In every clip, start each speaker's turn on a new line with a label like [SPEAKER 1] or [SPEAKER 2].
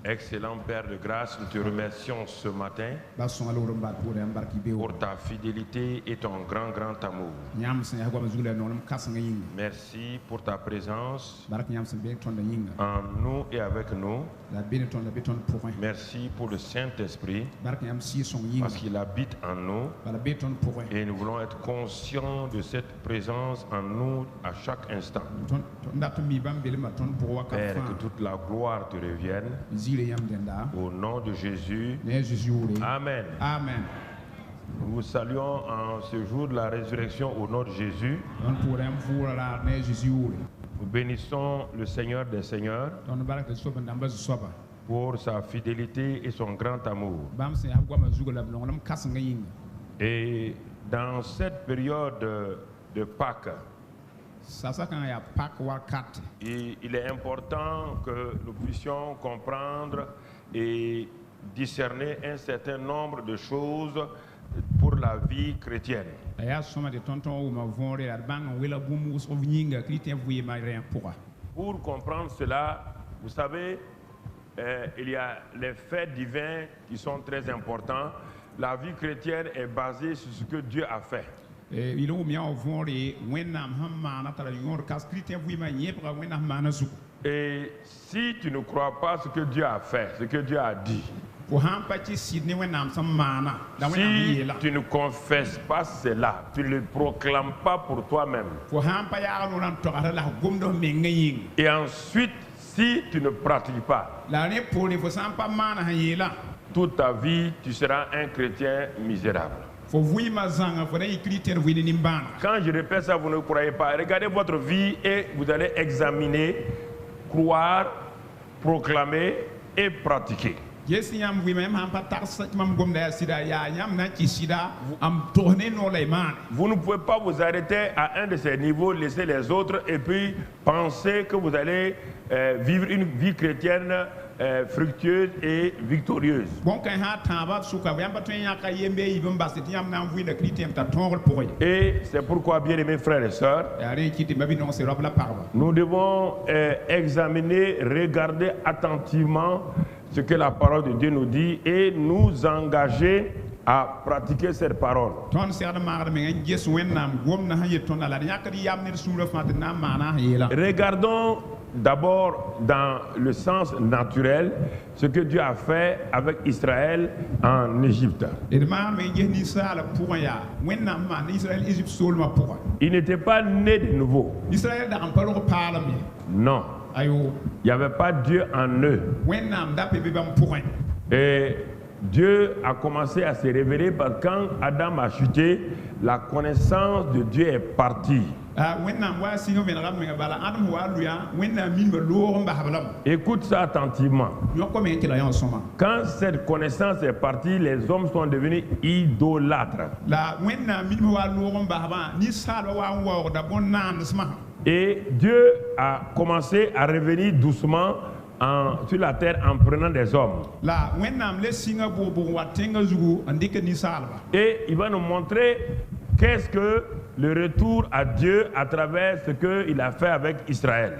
[SPEAKER 1] Excellent Père de grâce, nous te remercions ce matin pour ta fidélité et ton grand amour. Merci pour ta présence en nous et avec nous. Merci pour le Saint-Esprit parce qu'il habite en nous et nous voulons être conscients de cette présence en nous à chaque instant. Père, que toute la gloire te revienne. Au nom de Jésus. Amen.
[SPEAKER 2] Amen.
[SPEAKER 1] Nous vous saluons en ce jour de la résurrection au nom de Jésus. Nous bénissons le Seigneur des Seigneurs pour sa fidélité et son grand amour. Et dans cette période de Pâques, il est important que nous puissions comprendre et discerner un certain nombre de choses pour la vie chrétienne. Pour comprendre cela, vous savez, il y a les faits divins qui sont très importants. La vie chrétienne est basée sur ce que Dieu a fait. Et si tu ne crois pas ce que Dieu a fait, ce que Dieu a dit, si tu ne confesses pas cela, tu ne le proclames pas pour toi-même, et ensuite si tu ne pratiques pas, toute ta vie tu seras un chrétien misérable. Quand je répète ça, vous ne croyez pas. Regardez votre vie et vous allez examiner, croire, proclamer et pratiquer. Vous ne pouvez pas vous arrêter à un de ces niveaux, laisser les autres et puis penser que vous allez vivre une vie chrétienne fructueuse et victorieuse. Et c'est pourquoi, bien aimés frères et sœurs, nous devons examiner, regarder attentivement ce que la parole de Dieu nous dit et nous engager à pratiquer cette parole. Regardons d'abord dans le sens naturel ce que Dieu a fait avec Israël en Égypte. Il n'était pas né de nouveau. Non. Il n'y avait pas Dieu en eux. Et Dieu a commencé à se révéler parce que quand Adam a chuté, la connaissance de Dieu est partie. Écoute ça attentivement. Quand cette connaissance est partie, les hommes sont devenus idolâtres. Et Dieu a commencé à revenir doucement sur la terre en prenant des hommes. Et il va nous montrer qu'est-ce que le retour à Dieu à travers ce qu'il a fait avec Israël.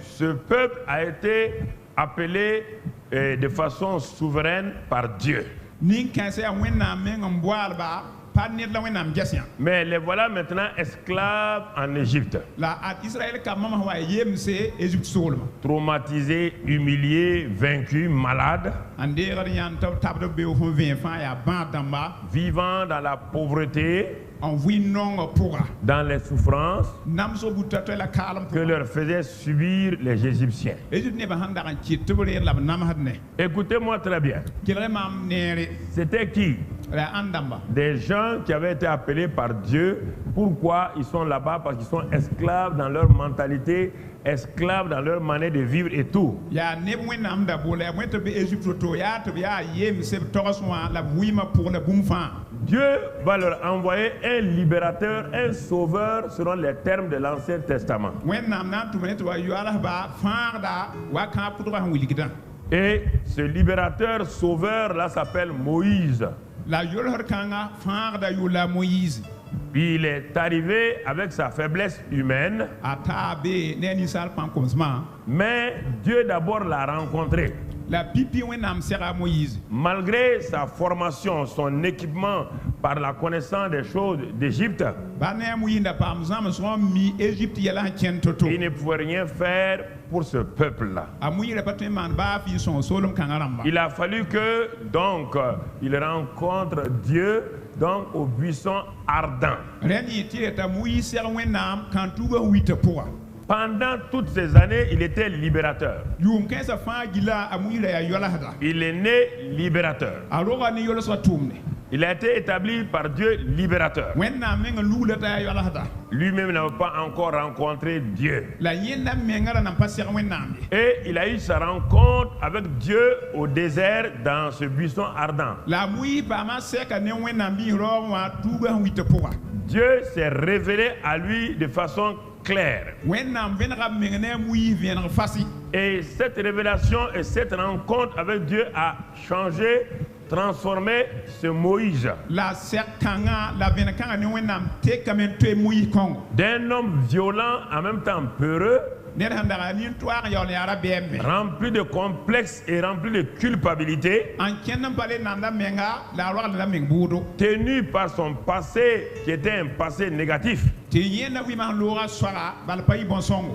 [SPEAKER 1] Ce peuple a été appelé de façon souveraine par Dieu. Mais les voilà maintenant esclaves en Égypte. Traumatisés, humiliés, vaincus, malades. Vivant dans la pauvreté, dans les souffrances que leur faisaient subir les Égyptiens. Écoutez-moi très bien. C'était qui? Des gens qui avaient été appelés par Dieu. Pourquoi ils sont là-bas? Parce qu'ils sont esclaves dans leur mentalité, esclaves dans leur manière de vivre et tout. Dieu va leur envoyer un libérateur, un sauveur selon les termes de l'Ancien Testament. Et ce libérateur sauveur là s'appelle Moïse. Il est arrivé avec sa faiblesse humaine, mais Dieu d'abord l'a rencontré. Malgré sa formation, son équipement par la connaissance des choses d'Égypte, il ne pouvait rien faire pour ce peuple-là. Il a fallu que donc il rencontre Dieu donc au buisson ardent. Pendant toutes ces années, il était libérateur. Il est né libérateur. Il a été établi par Dieu libérateur. Lui-même n'avait pas encore rencontré Dieu. Et il a eu sa rencontre avec Dieu au désert dans ce buisson ardent. Dieu s'est révélé à lui de façon claire. Et cette révélation et cette rencontre avec Dieu a changé, transformé ce Moïse d'un homme violent, en même temps peureux, rempli de complexes et rempli de culpabilité, tenu par son passé qui était un passé négatif.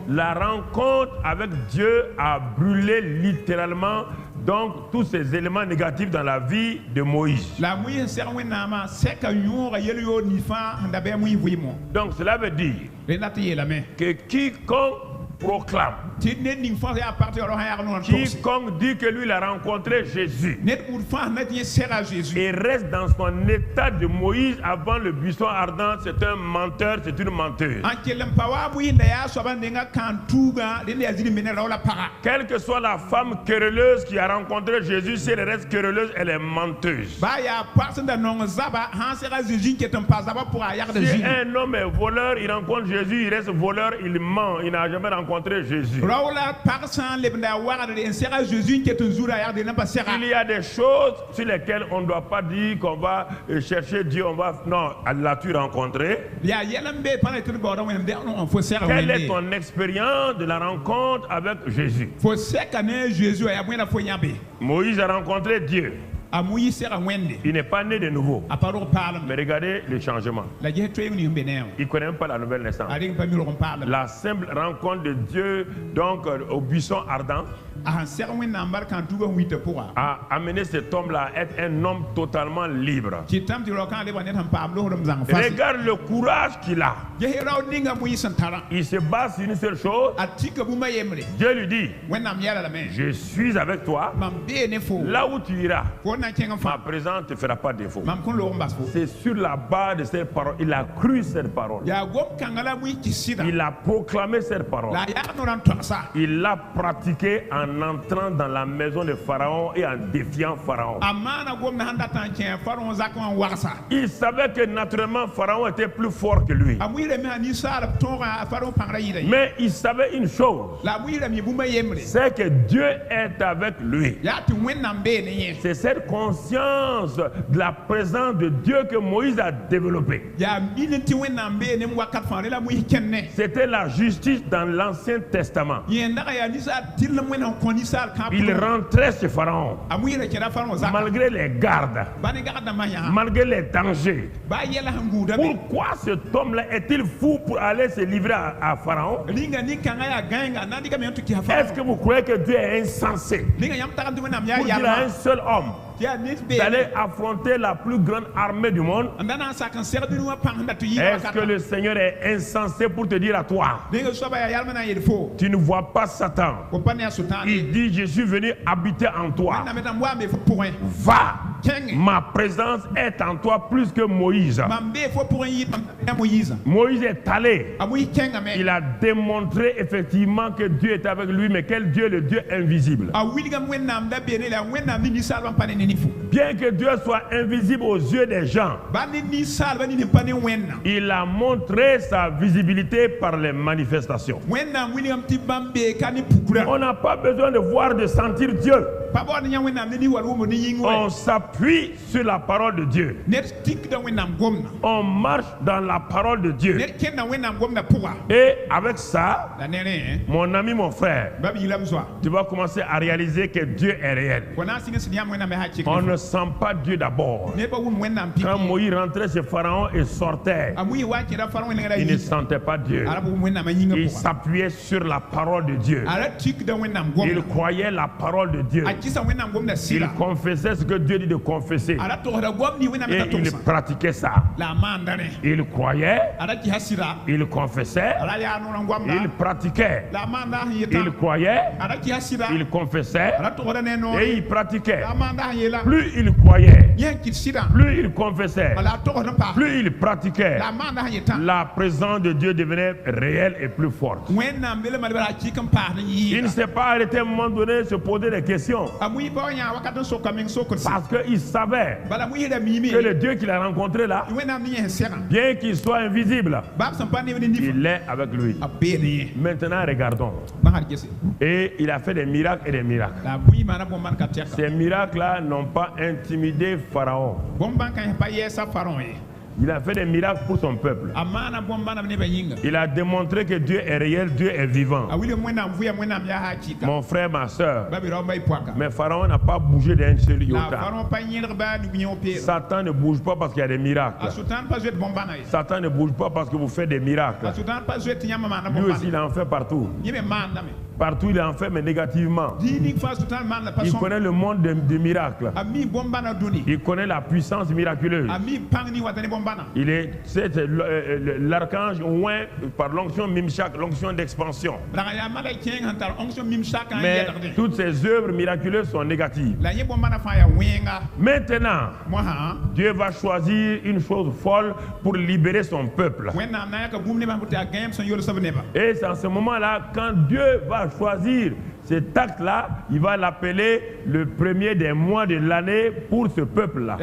[SPEAKER 1] La rencontre avec Dieu a brûlé littéralement donc tous ces éléments négatifs dans la vie de Moïse. Donc cela veut dire que quiconque proclame, quiconque dit que lui il a rencontré Jésus et reste dans son état de Moïse avant le buisson ardent, c'est un menteur, c'est une menteuse. Quelle que soit la femme querelleuse qui a rencontré Jésus, si elle reste querelleuse, elle est menteuse. Si un homme est voleur, il rencontre Jésus, il reste voleur, il ment, il n'a jamais rencontré Jésus. Il y a des choses sur lesquelles on ne doit pas dire qu'on va chercher Dieu, on va... Non, l'as-tu rencontré? Quelle est ton expérience de la rencontre avec Jésus? Moïse a rencontré Dieu. Il n'est pas né de nouveau. Mais regardez le changement. Il ne connaît même pas la nouvelle naissance. La simple rencontre de Dieu donc au buisson ardent a amené cet homme-là à être un homme totalement libre. Regarde le courage qu'il a. Il se base sur une seule chose. Dieu lui dit, je suis avec toi. Là où tu iras, ma présence ne te fera pas défaut. C'est sur la base de cette parole. Il a cru cette parole. Il a proclamé cette parole. Il l'a pratiqué en entrant dans la maison de Pharaon et en défiant Pharaon. Il savait que naturellement Pharaon était plus fort que lui. Mais il savait une chose, c'est que Dieu est avec lui. C'est cette conscience de la présence de Dieu que Moïse a développée. C'était la justice dans l'Ancien Testament. Il rentrait chez Pharaon malgré les gardes, malgré les dangers. Pourquoi cet homme-là est-il fou pour aller se livrer à Pharaon? Est-ce que vous croyez que Dieu est insensé pour dire à un seul homme d'aller affronter la plus grande armée du monde? Est-ce que le Seigneur est insensé pour te dire à toi, tu ne vois pas Satan? Il dit, je suis venu habiter en toi. Va, ma présence est en toi plus que Moïse. Moïse est allé. Il a démontré effectivement que Dieu est avec lui, mais quel Dieu? Le Dieu invisible. Bien que Dieu soit invisible aux yeux des gens, il a montré sa visibilité par les manifestations. On n'a pas besoin de voir, de sentir Dieu. On s'approche s'appuie sur la parole de Dieu. On marche dans la parole de Dieu. Et avec ça, mon ami, mon frère, tu vas commencer à réaliser que Dieu est réel. On ne sent pas Dieu d'abord. Quand Moïse rentrait chez Pharaon et sortait, il ne sentait pas Dieu. Il s'appuyait sur la parole de Dieu. Il croyait la parole de Dieu. Il confessait ce que Dieu dit de confesser. Et il pratiquait ça. Il croyait, il confessait, il pratiquait. Il croyait, il confessait et il pratiquait. Plus il croyait, plus il confessait, plus il pratiquait, la présence de Dieu devenait réelle et plus forte. Il ne s'est pas arrêté à un moment donné se poser des questions. Parce qu'il savait que le Dieu qu'il a rencontré là, bien qu'il soit invisible, il est avec lui. Maintenant, regardons. Et il a fait des miracles et des miracles. Ces miracles-là n'ont pas intimidé Pharaon. Il a fait des miracles pour son peuple. Il a démontré que Dieu est réel, Dieu est vivant. Mon frère, ma soeur, mais Pharaon n'a pas bougé d'un seul iota. Satan ne bouge pas parce qu'il y a des miracles. Satan ne bouge pas parce que vous faites des miracles. Lui aussi, il en fait partout. Partout il en fait, mais négativement. Il connaît le monde des miracles. Il connaît la puissance miraculeuse. Il est l'archange oint par l'onction Mimshak, l'onction d'expansion. Mais toutes ces œuvres miraculeuses sont négatives. Maintenant, Dieu va choisir une chose folle pour libérer son peuple. Et c'est en ce moment-là, quand Dieu va choisir cet acte-là, il va l'appeler le premier des mois de l'année pour ce peuple-là.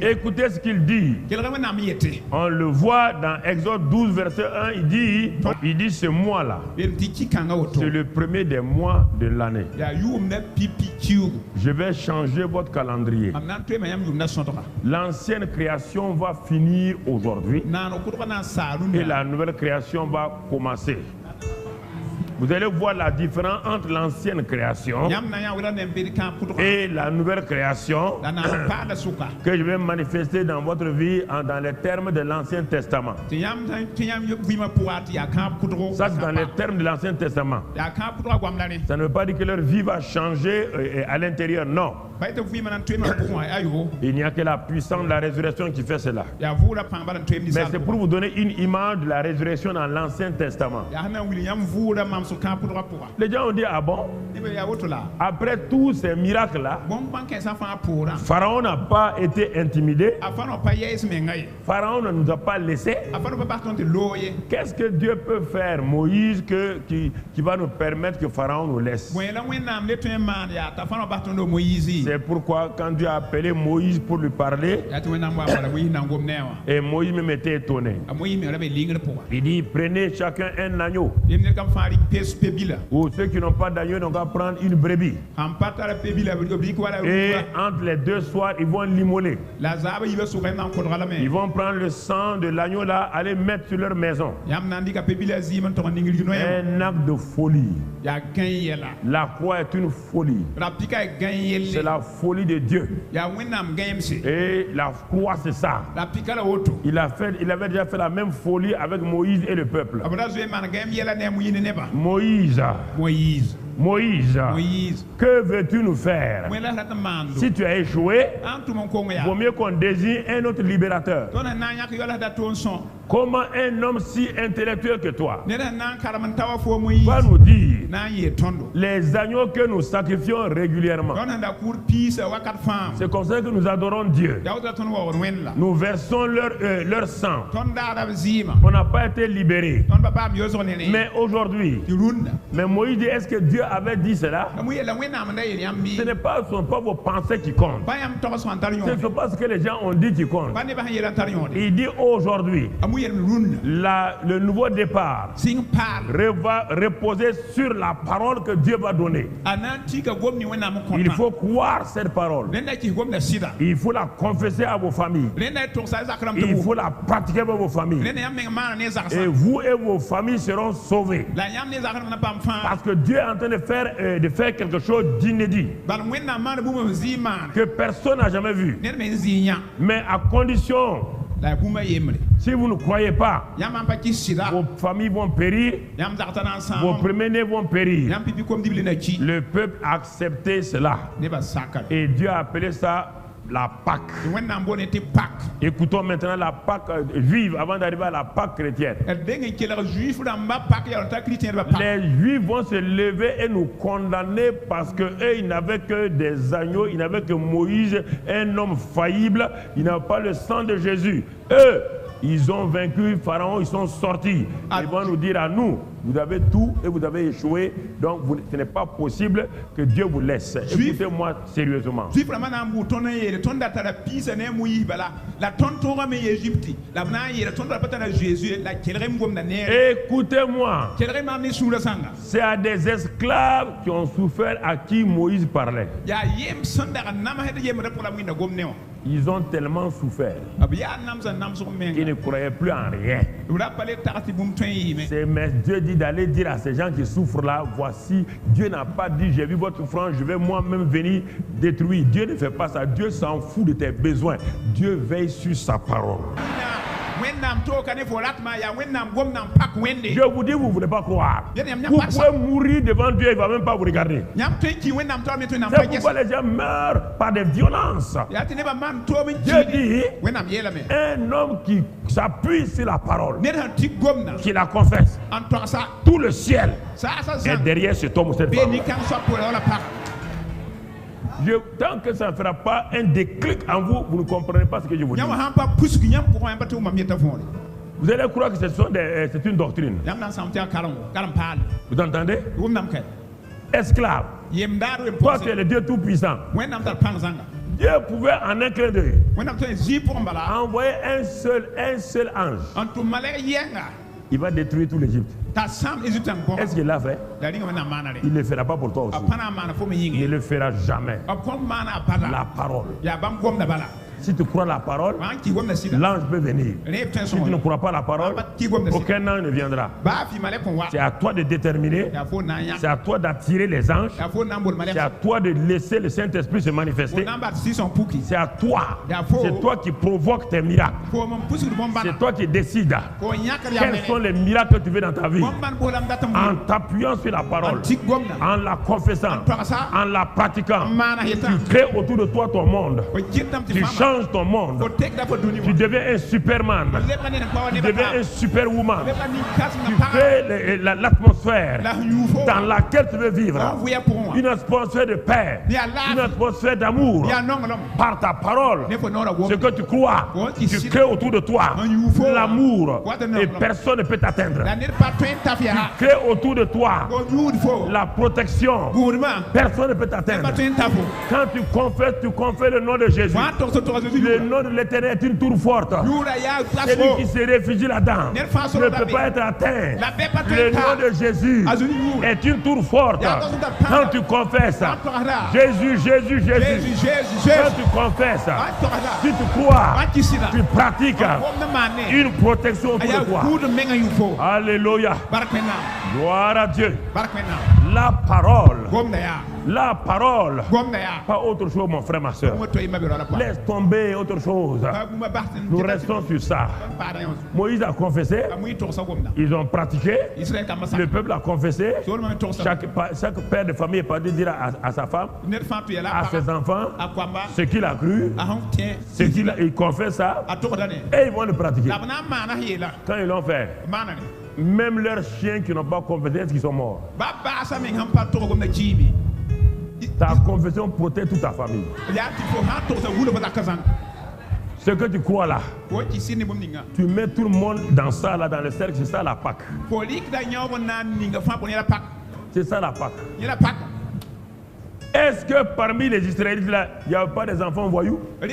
[SPEAKER 1] Écoutez ce qu'il dit. On le voit dans Exode 12, verset 1, il dit ce mois-là, c'est le premier des mois de l'année. Je vais changer votre calendrier. L'ancienne création va finir aujourd'hui et la nouvelle création va commencer. Vous allez voir la différence entre l'ancienne création et la nouvelle création que je vais manifester dans votre vie dans les termes de l'Ancien Testament. Ça, c'est dans les termes de l'Ancien Testament. Ça ne veut pas dire que leur vie va changer à l'intérieur, non. Il n'y a que la puissance de la résurrection qui fait cela. Mais c'est pour vous donner une image de la résurrection dans l'Ancien Testament. Les gens ont dit, ah bon? Après tous ces miracles-là, Pharaon n'a pas été intimidé. Pharaon ne nous a pas laissé. Qu'est-ce que Dieu peut faire, Moïse, qui va nous permettre que Pharaon nous laisse? C'est pourquoi quand Dieu a appelé Moïse pour lui parler, et Moïse même était étonné. Il dit, prenez chacun un agneau. Ou ceux qui n'ont pas d'agneau n'ont qu'à prendre une brebis. Et entre les deux soirs, ils vont l'immoler. Ils vont prendre le sang de l'agneau là, aller mettre sur leur maison. Un acte de folie. La croix est une folie. C'est la folie de Dieu. Et la croix, c'est ça. Il avait déjà fait la même folie avec Moïse et le peuple. Moïse, que veux-tu nous faire? Si tu as échoué, vaut mieux qu'on désigne un autre libérateur. Comment un homme si intellectuel que toi va nous dire les agneaux que nous sacrifions régulièrement? C'est comme ça que nous adorons Dieu. Nous versons leur sang. On n'a pas été libérés. Mais aujourd'hui, mais Moïse dit, est-ce que Dieu avait dit cela? Ce ne sont pas vos pensées qui comptent. Ce ne sont pas ce que les gens ont dit qui compte. Il dit aujourd'hui, le nouveau départ va reposer sur la parole que Dieu va donner. Il faut croire cette parole. Il faut la confesser à vos familles. Il faut la pratiquer dans vos familles. Et vous et vos familles seront sauvés. Parce que Dieu est en train de faire quelque chose d'inédit que personne n'a jamais vu. Mais à condition, si vous ne croyez pas, vos familles vont périr, vos premiers-nés vont périr. Le peuple a accepté cela. Et Dieu a appelé ça la Pâque. Écoutons maintenant la Pâque juive avant d'arriver à la Pâque chrétienne. Les Juifs vont se lever et nous condamner parce qu'eux, ils n'avaient que des agneaux, ils n'avaient que Moïse, un homme faillible, ils n'avaient pas le sang de Jésus. Eux, ils ont vaincu Pharaon, ils sont sortis. Ils vont nous dire à nous, vous avez tout et vous avez échoué, donc ce n'est pas possible que Dieu vous laisse. Écoutez-moi sérieusement. Écoutez-moi. C'est à des esclaves qui ont souffert à qui Moïse parlait. Ils ont tellement souffert qu'ils ne croyaient plus en rien. Mais Dieu dit d'aller dire à ces gens qui souffrent là, voici, Dieu n'a pas dit j'ai vu votre souffrance, je vais moi-même venir détruire. Dieu ne fait pas ça. Dieu s'en fout de tes besoins. Dieu veille sur sa parole. Je vous dis, vous ne voulez pas croire. Vous pouvez mourir devant Dieu, il ne va même pas vous regarder. C'est pourquoi les gens meurent par des violences. Dieu dit, un homme qui s'appuie sur la parole, qui la confesse, tout le ciel est derrière cet homme ou cette femme. Tant que ça ne fera pas un déclic en vous, vous ne comprenez pas ce que je vous dis. Vous allez croire que c'est une doctrine. Vous entendez? Esclave. Toi, tu es le Dieu Tout-Puissant. Dieu pouvait en un clin d'œil envoyer un seul ange. Il va détruire tout l'Égypte. Est-ce qu'il l'a fait? Il ne le fera pas pour toi aussi. Il ne le fera jamais. La parole. Si tu crois la parole, l'ange peut venir. Si tu ne crois pas la parole, aucun ange ne viendra. C'est à toi de déterminer, c'est à toi d'attirer les anges, c'est à toi de laisser le Saint-Esprit se manifester. C'est à toi, c'est toi qui provoque tes miracles. C'est toi qui décides quels sont les miracles que tu veux dans ta vie. En t'appuyant sur la parole, en la confessant, en la pratiquant, tu crées autour de toi ton monde. Tu changes ton monde. Tu deviens un superman. Tu deviens un superwoman. Tu crées l'atmosphère dans laquelle tu veux vivre. Une atmosphère de paix. Une atmosphère d'amour. Par ta parole, ce que tu crois, tu crées autour de toi l'amour et personne ne peut t'atteindre. Tu crées autour de toi la protection. Personne ne peut t'atteindre. Quand tu confesses le nom de Jésus. Le nom de l'Éternel est une tour forte. Celui qui se réfugie là-dedans ne peut pas être atteint. Le nom de Jésus est une tour forte. Quand tu confesses Jésus, Jésus, Jésus, quand tu confesses, si tu crois, tu pratiques une protection autour de toi. Alléluia. Gloire à Dieu. La parole. La parole. Pas autre chose, mon frère, ma soeur. Laisse tomber autre chose. Nous restons sur ça. Moïse a confessé. Ils ont pratiqué. Le peuple a confessé. Chaque père de famille est parti dire à sa femme, à ses enfants, ce qu'il a cru. Il confesse ça. Et ils vont le pratiquer. Quand ils l'ont fait, même leurs chiens qui n'ont pas confessé, est-ce qu'ils sont morts? Ta confession protège toute ta famille. Ce que tu crois là, tu mets tout le monde dans ça, là, dans le cercle, c'est ça la Pâque. C'est ça la Pâque. Est-ce que parmi les Israélites là, il n'y avait pas des enfants voyous? Il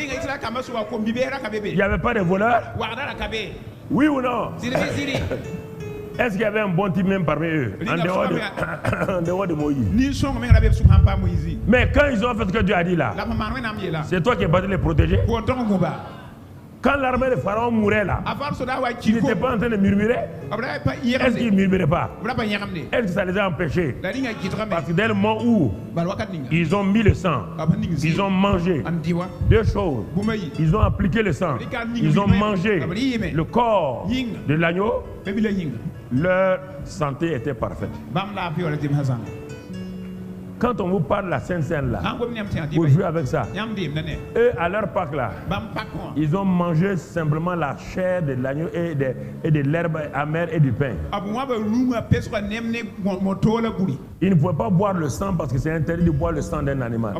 [SPEAKER 1] n'y avait pas de voleurs? Oui ou non? Est-ce qu'il y avait un bon type même parmi eux, en dehors de Moïse? Mais quand ils ont fait ce que Dieu a dit là, c'est toi qui es battu les protéger. Quand l'armée de Pharaon mourait là, il n'était pas en train de murmurer. Est-ce qu'il ne murmurait pas? Est-ce que ça les a empêchés? Parce que dès le moment où ils ont mis le sang, ils ont mangé deux choses. Ils ont appliqué le sang, ils ont mangé le corps de l'agneau. Leur santé était parfaite. Quand on vous parle de la Sainte Seine là, vous jouez avec ça. Eux, à leur Pâques là, ils ont mangé simplement la chair de l'agneau et de l'herbe amère et du pain. Ils ne pouvaient pas boire le sang parce que c'est interdit de boire le sang d'un animal.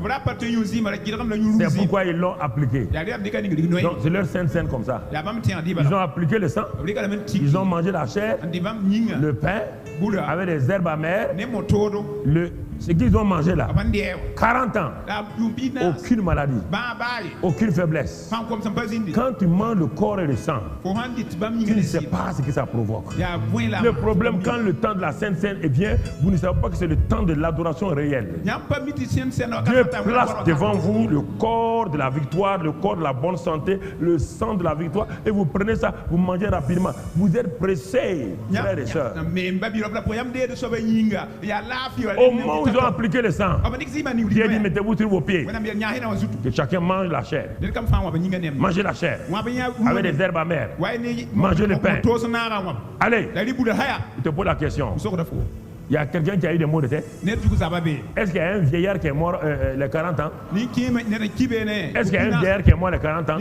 [SPEAKER 1] C'est pourquoi ils l'ont appliqué. Donc c'est leur Sainte Seine comme ça. Ils ont appliqué le sang, ils ont mangé la chair, le pain, avec des herbes amères, ce qu'ils ont mangé là, 40 ans, aucune maladie, aucune faiblesse. Quand tu manges le corps et le sang, tu ne sais pas ce que ça provoque. Le problème, quand le temps de la Sainte Seine vient, vous ne savez pas que c'est le temps de l'adoration réelle. Dieu place devant vous le corps de la victoire, le corps de la bonne santé, le sang de la victoire, et vous prenez ça, vous mangez rapidement. Vous êtes pressés, frères et sœurs. Au moment où ils ont appliqué le sang, Dieu dit mettez-vous sur vos pieds. Que chacun mange la chair. Mangez la chair avec des herbes amères. Mangez le pain. Allez, je te pose la question. Il y a quelqu'un qui a eu des maux de tête? Est-ce qu'il y a un vieillard qui est mort les 40 ans? Est-ce qu'il y a un vieillard qui est mort les 40 ans?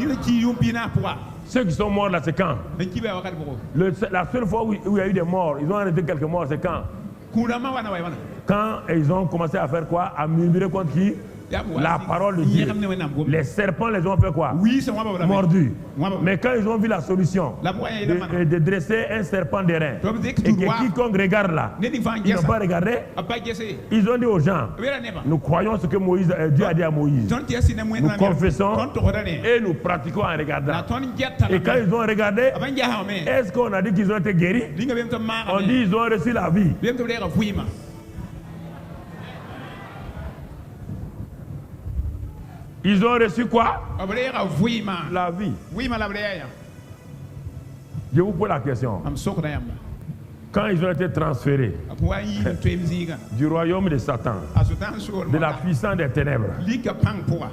[SPEAKER 1] Ceux qui sont morts là, c'est quand? La seule fois où il y a eu des morts, ils ont arrêté quelques morts, c'est quand? Quand ils ont commencé à faire quoi? À murmurer contre qui? La parole de Dieu. Les serpents les ont fait quoi? Mordus. Mais quand ils ont vu la solution de dresser un serpent d'airain, et que quiconque regarde là, ils n'ont pas regardé, ils ont dit aux gens, nous croyons ce que Dieu a dit à Moïse. Nous confessons et nous pratiquons en regardant. Et quand ils ont regardé, est-ce qu'on a dit qu'ils ont été guéris? On dit qu'ils ont reçu la vie. Ils ont reçu quoi? La vie. Je vous pose la question. Quand ils ont été transférés du royaume de Satan, de la puissance des ténèbres,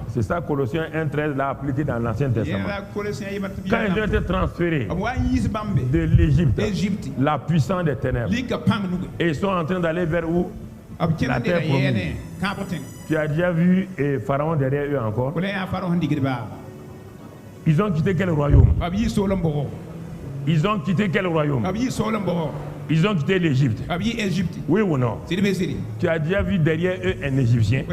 [SPEAKER 1] c'est ça Colossiens 1,13 l'a appliqué dans l'Ancien Testament. Quand ils ont été transférés de l'Égypte, la puissance des ténèbres, et ils sont en train d'aller vers où? La terre promise. Tu as déjà vu Pharaon derrière eux encore? Ils ont quitté quel royaume? Ils ont quitté quel royaume? Ils ont quitté l'Égypte. Oui ou non? Tu as déjà vu derrière eux un Égyptien?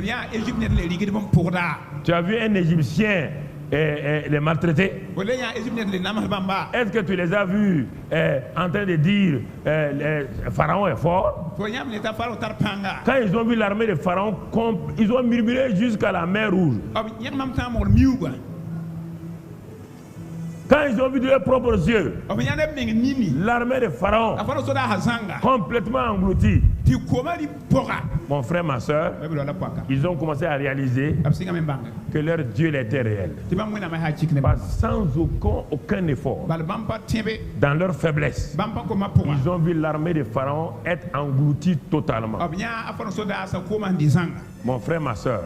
[SPEAKER 1] Tu as vu un Égyptien les maltraiter? Est-ce que tu les as vus en train de dire Pharaon est fort? Quand ils ont vu l'armée de Pharaon, ils ont murmuré jusqu'à la mer Rouge. Quand ils ont vu de leurs propres yeux l'armée de Pharaon complètement engloutie, mon frère, ma soeur, ils ont commencé à réaliser que leur Dieu était réel. Sans aucun effort, dans leur faiblesse, ils ont vu l'armée de Pharaon être engloutie totalement. Mon frère, ma soeur,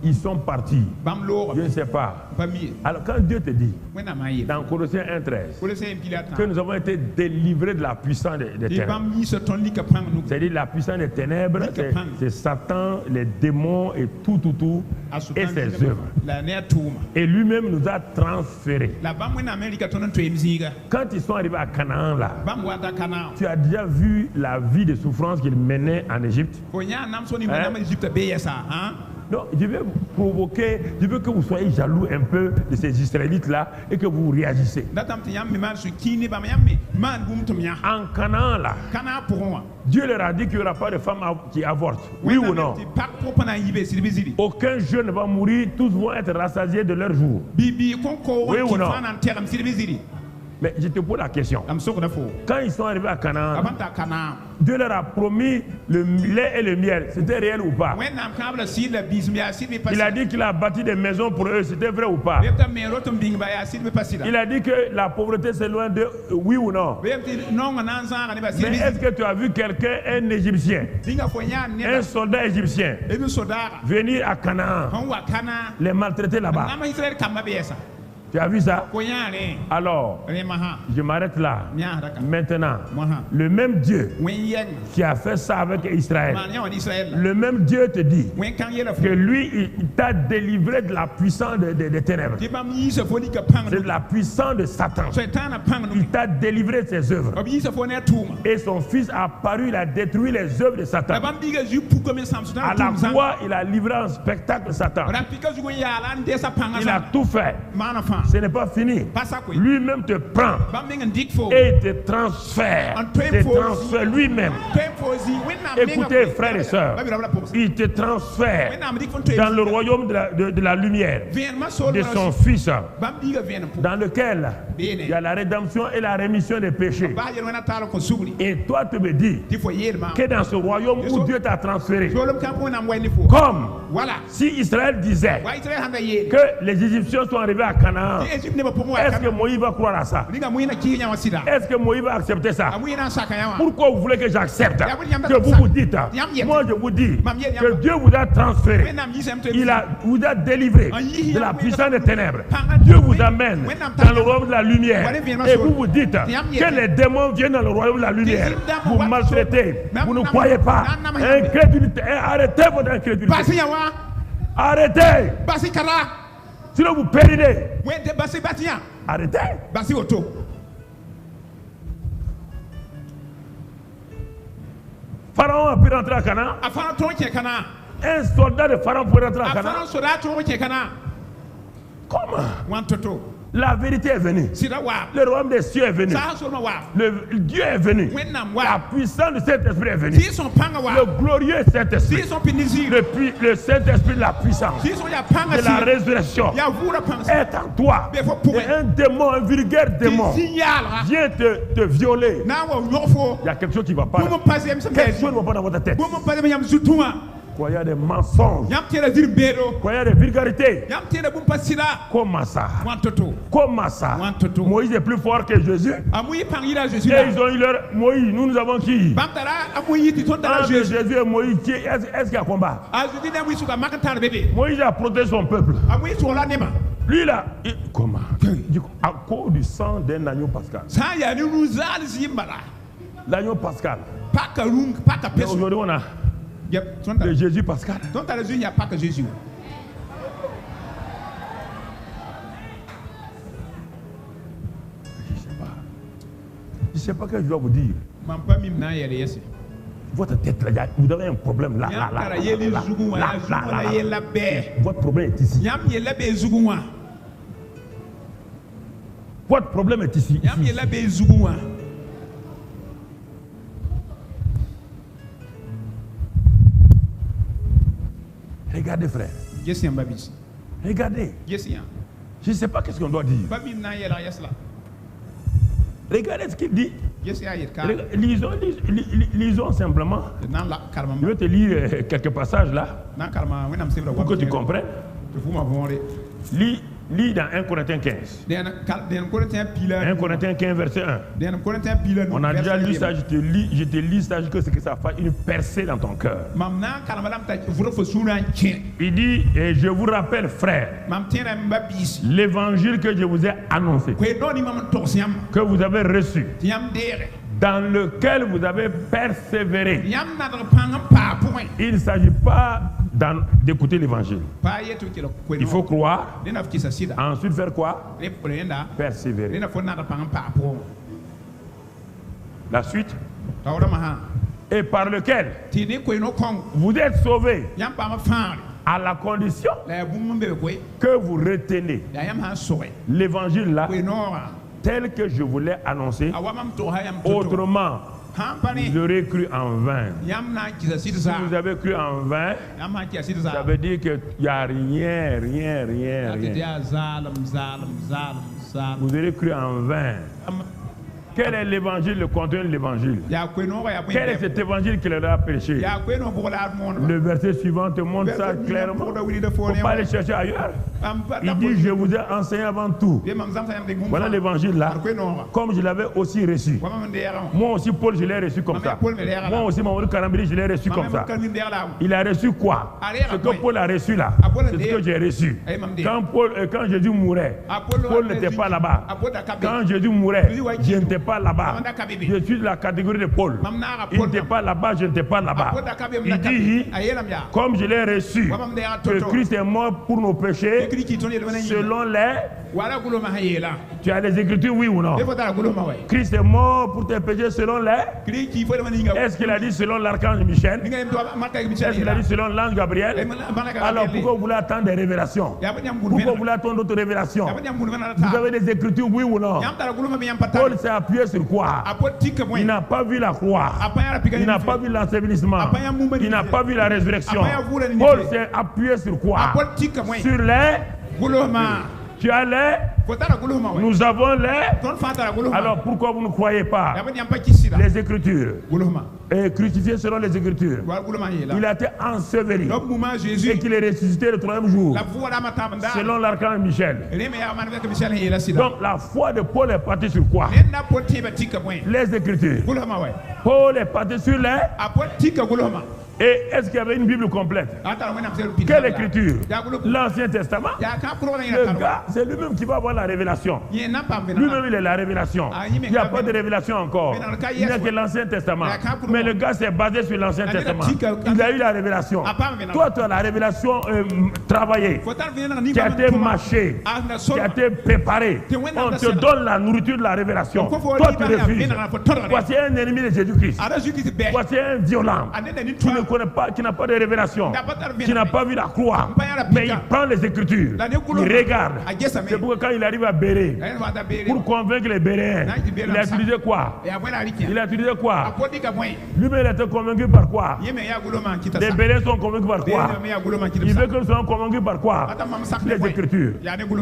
[SPEAKER 1] ils sont partis. Je ne sais pas. Alors quand Dieu te dit, dans Colossiens 1,13, que nous avons été délivrés de la puissance des ténèbres, c'est-à-dire la puissance des ténèbres, c'est Satan, les démons et tout, et ses œuvres. Et lui-même nous a transférés. Quand ils sont arrivés à Canaan là, tu as déjà vu la vie de souffrance qu'ils menaient en Égypte? Non, je vais vous provoquer, je veux que vous soyez jaloux un peu de ces Israélites-là et que vous réagissez. En Canaan, là, Dieu leur a dit qu'il n'y aura pas de femmes qui avortent. Oui ou non? Aucun jeune ne va mourir, tous vont être rassasiés de leur jour. Oui ou non? Mais je te pose la question. Quand ils sont arrivés à Canaan, Dieu leur a promis le lait et le miel. C'était réel ou pas? Il a dit qu'il a bâti des maisons pour eux. C'était vrai ou pas? Il a dit que la pauvreté c'est loin de... Oui ou non? Mais est-ce que tu as vu quelqu'un, un Égyptien, un soldat égyptien, venir à Canaan, les maltraiter là-bas? Tu as vu ça? Alors, je m'arrête là. Maintenant, le même Dieu qui a fait ça avec Israël, le même Dieu te dit que lui, il t'a délivré de la puissance des ténèbres. C'est de la puissance de Satan. Il t'a délivré de ses œuvres. Et son fils a apparu, il a détruit les œuvres de Satan. À la croix, il a livré un spectacle Satan. Il a tout fait. Ce n'est pas fini. Lui-même te prend et te transfère. Lui-même. Écoutez, frères et sœurs, il te transfère dans le royaume de la lumière de son fils, dans lequel il y a la rédemption et la rémission des péchés. Et toi, tu me dis que dans ce royaume où Dieu t'a transféré, comme si Israël disait que les Égyptiens sont arrivés à Canaan, est-ce que Moïse va croire à ça? Est-ce que Moïse va accepter ça? Pourquoi vous voulez que j'accepte? Que vous vous dites, moi je vous dis que Dieu vous a transféré, vous a délivré de la puissance des ténèbres. Dieu vous amène dans le royaume de la lumière. Et vous vous dites que les démons viennent dans le royaume de la lumière. Vous maltraitez, vous ne croyez pas. Incrédulité. Arrêtez votre incrédulité. Arrêtez. Sinon vous périrez. Arrêtez. Pharaon a pu rentrer à Canaan. Un soldat de Pharaon peut rentrer à Canaan. Comment? La vérité est venue. Le royaume des cieux est venu. Le Dieu est venu. La puissance de Saint-Esprit est venue. Le glorieux Saint-Esprit. Le Saint-Esprit de la puissance. De la résurrection est en toi. Et un démon, un vulgaire démon vient te violer. Il y a quelque chose qui ne va pas. Quelque chose ne va pas dans votre tête. Croyez à des mensonges. Croyez à des vulgarités. Comment ça? Comment ça? Moïse est plus fort que Jésus. Et ils ont eu leur Moïse. Nous avons qui? Entre Jésus et Moïse, est-ce qu'il y a combat? Moïse a protégé son peuple. Lui là, comment? À cause du sang d'un agneau pascal. L'agneau pascal. Aujourd'hui on a le Jésus Pascal.
[SPEAKER 2] Il n'y a pas que Jésus.
[SPEAKER 1] Je ne sais pas ce que je dois vous dire. Votre tête là, vous avez un problème là. Votre problème est ici. Votre problème est ici. Regardez, frère. Regardez. Je ne sais pas qu'est-ce qu'on doit dire. Regardez ce qu'il dit. Lisons simplement. Je vais te lire quelques passages là pour que tu comprennes. Lis dans 1 Corinthiens 15. 1 Corinthiens 15 verset 1. On a déjà lu ça, je te lis ça jusqu'à ce que ça fasse une percée dans ton cœur. Il dit, et je vous rappelle frère, l'évangile que je vous ai annoncé, que vous avez reçu, dans lequel vous avez persévéré. Il ne s'agit pas d'écouter l'évangile. Il faut croire. Ensuite faire quoi? Persévérer. La suite. Et par lequel vous êtes sauvés à la condition que vous retenez l'évangile là tel que je vous l'ai annoncé. Autrement, vous aurez cru en vain. Si vous avez cru en vain, ça veut dire qu'il n'y a rien. Vous aurez cru en vain. Quel est l'évangile, le contenu de l'évangile? Quel est cet évangile qu'il leur a prêché? Le verset suivant te montre ça clairement. Il ne faut pas aller chercher ailleurs. Il dit, je vous ai enseigné avant tout. Voilà l'évangile là. Comme je l'avais aussi reçu. Moi aussi, Paul, je l'ai reçu comme ça. Moi aussi, Mamadou Karambili, je l'ai reçu comme ça. Il a reçu quoi? Ce que Paul a reçu là, c'est ce que j'ai reçu. Quand Jésus mourait, Paul n'était pas là-bas. Quand Jésus mourait, je n'étais pas là-bas. Je suis de la catégorie de Paul. Il n'était pas là-bas, je n'étais pas là-bas. Il dit, comme je l'ai reçu, que Christ est mort pour nos péchés, selon les... Tu as les Écritures, oui ou non? Christ est mort pour tes péchés selon les... Est-ce qu'il a dit selon l'archange Michel? Est-ce qu'il a dit selon l'ange Gabriel? Alors pourquoi vous voulez attendre des révélations? Pourquoi vous voulez attendre d'autres révélations? Vous avez des Écritures, oui ou non? Paul s'est appuyé sur quoi? Il n'a pas vu la croix. Il n'a pas vu l'ensevelissement. Il n'a pas vu la résurrection. Paul s'est appuyé sur quoi? Sur les... Tu as les... Nous avons les... Alors pourquoi vous ne croyez pas les Écritures? Et crucifié selon les Écritures. Il a été enseveli et qu'il est ressuscité le 3e jour selon l'archange Michel. Donc la foi de Paul est partie sur quoi? Les Écritures. Paul est parti sur les... Et est-ce qu'il y avait une Bible complète? Quelle écriture? L'Ancien Testament. Le gars, c'est lui-même qui va avoir la révélation. Lui-même, il est la révélation. Il n'y a pas de révélation encore. Il n'y a que l'Ancien Testament. Mais le gars s'est basé sur l'Ancien Testament. Il a eu la révélation. Toi, tu as la révélation travaillée, qui a été mâchée, qui a été préparée. On te donne la nourriture de la révélation. Toi, tu refuses. Voici un ennemi de Jésus-Christ. Voici un violent. Connaît pas, qui n'a pas de révélation, qui n'a pas vu la croix, mais il prend les Écritures, il regarde. C'est pourquoi quand il arrive à Béré, pour convaincre les Béréens, il a utilisé quoi? Il a utilisé quoi? Lui-même, il a été convaincu par quoi? Les Béréens sont convaincus par quoi? Il veut que nous soyons convaincus par quoi? Les Écritures.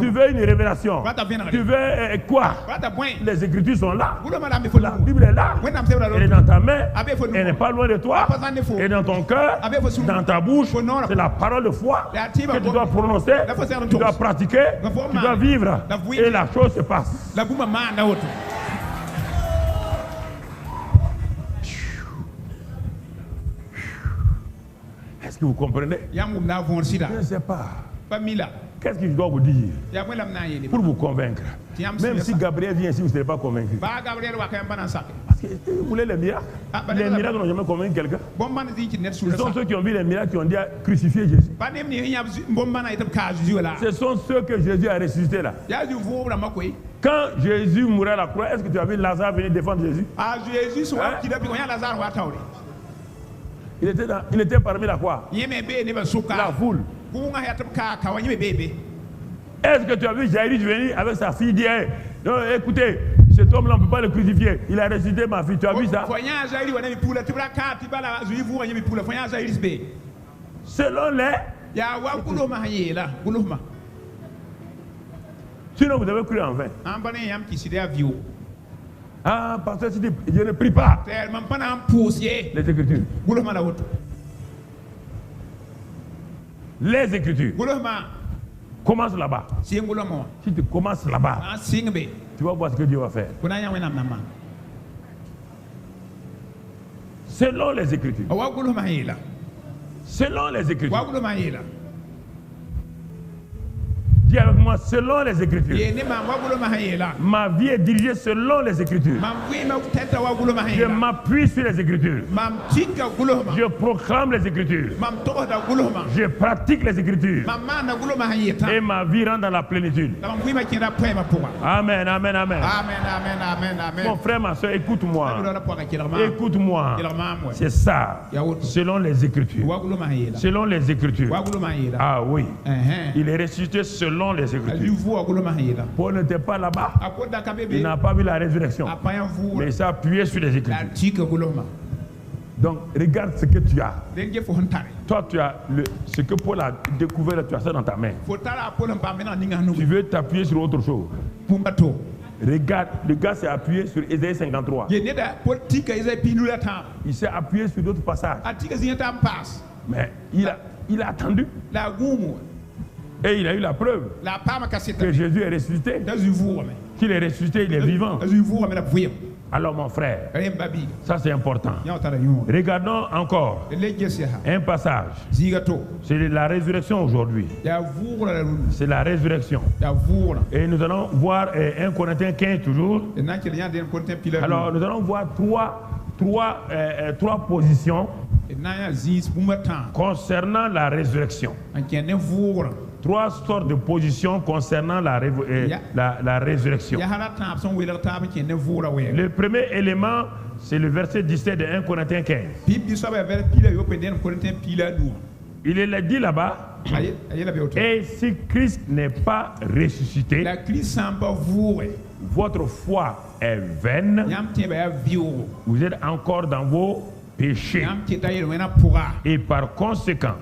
[SPEAKER 1] Tu veux une révélation? Tu veux quoi? Les Écritures sont là. La Bible est là. Elle est dans ta main. Elle n'est pas loin de toi. Et dans ton cœur, dans ta bouche, c'est la parole de foi que tu dois prononcer, tu dois pratiquer, tu dois vivre, et la chose se passe. Est-ce que vous comprenez? Je ne sais pas. Qu'est-ce que je dois vous dire pour vous convaincre? Même si Gabriel vient ici, vous ne serez pas convaincu. Parce que vous voulez les miracles? Les miracles n'ont jamais convaincu quelqu'un. Ce sont ceux qui ont vu les miracles qui ont dit à crucifier Jésus. Ce sont ceux que Jésus a ressuscité là. Quand Jésus mourait à la croix, est-ce que tu as vu Lazare venir défendre Jésus? Il était parmi la croix. La foule. Est-ce que tu as vu Jairus venir avec sa fille dire non, écoutez, cet homme-là, on ne peut pas le crucifier. Il a ressuscité ma fille. Tu as vu ça? Selon les... Sinon, vous avez cru en vain. Ah, parce que je ne prie pas. Les Écritures. Les Écritures. Commence là-bas. Si tu commences là-bas, tu vas voir ce que Dieu va faire. Selon les Écritures. Selon les Écritures. Dis avec moi, selon les Écritures. Ma vie est dirigée selon les Écritures. Je m'appuie sur les Écritures. Je proclame les Écritures. Je pratique les Écritures. Et ma vie rentre dans la plénitude. Amen, amen, amen. Mon frère, ma soeur, écoute-moi. Écoute-moi. C'est ça. Selon les Écritures. Selon les Écritures. Ah oui. Il est ressuscité selon les Écritures. Paul n'était pas là-bas. Il n'a pas vu la résurrection. Mais il s'est appuyé sur les Écritures. Donc, regarde ce que tu as. Toi, tu as ce que Paul a découvert, tu as ça dans ta main. Tu veux t'appuyer sur autre chose. Regarde, le gars s'est appuyé sur Ésaïe 53. Il s'est appuyé sur d'autres passages. Mais il a attendu. Et il a eu la preuve que Jésus est ressuscité. Qu'il est ressuscité, il est vivant. Alors mon frère, ça c'est important. Regardons encore un passage. C'est la résurrection aujourd'hui. C'est la résurrection. Et nous allons voir 1 Corinthiens 15 toujours. Alors nous allons voir trois positions concernant la résurrection. Trois sortes de positions concernant la résurrection. Le premier élément, c'est le verset 17 de 1 Corinthiens 15. Il est dit là-bas, et si Christ n'est pas ressuscité, votre foi est vaine, vous êtes encore dans vos péchés. Et par conséquent,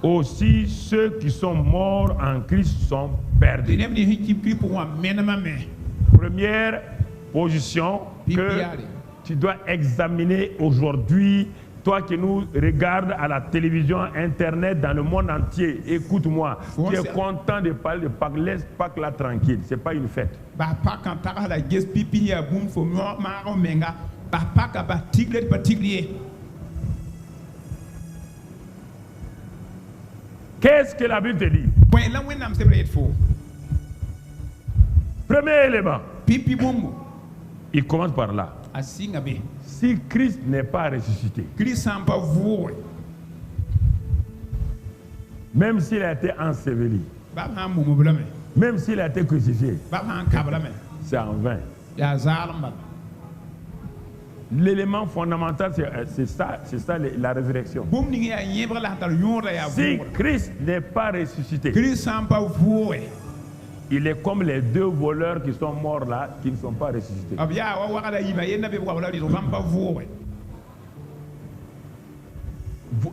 [SPEAKER 1] aussi ceux qui sont morts en Christ sont perdus. Première position que tu dois examiner aujourd'hui, toi qui nous regardes à la télévision, internet, dans le monde entier, écoute-moi, tu es content de parler de Pâques, laisse Pâques là tranquille, c'est pas une fête. Qu'est-ce que la Bible te dit? Premier élément. Il commence par là. Si Christ n'est pas ressuscité, même s'il a été enseveli, même s'il a été crucifié, c'est en vain. L'élément fondamental, c'est ça la résurrection. Si Christ n'est pas ressuscité, il est comme les deux voleurs qui sont morts là, qui ne sont pas ressuscités.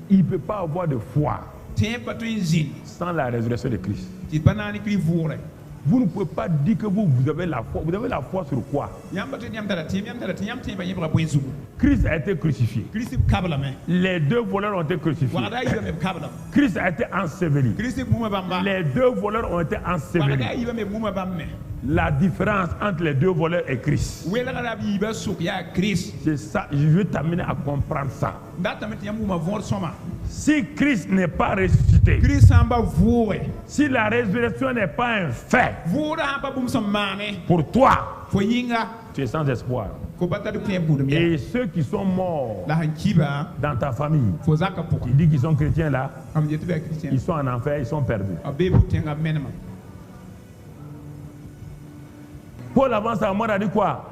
[SPEAKER 1] Il ne peut pas avoir de foi sans la résurrection de Christ. Vous ne pouvez pas dire que vous avez la foi. Vous avez la foi sur quoi? Christ a été crucifié. Les deux voleurs ont été crucifiés. Christ a été enseveli. Les deux voleurs ont été ensevelis. La différence entre les deux voleurs et Christ. C'est ça, je veux t'amener à comprendre ça. Si Christ n'est pas ressuscité, si la résurrection n'est pas un fait, pour toi, tu es sans espoir. Et ceux qui sont morts dans ta famille, qui disent qu'ils sont chrétiens là, ils sont en enfer, ils sont perdus. Paul avance à moi, a dit quoi?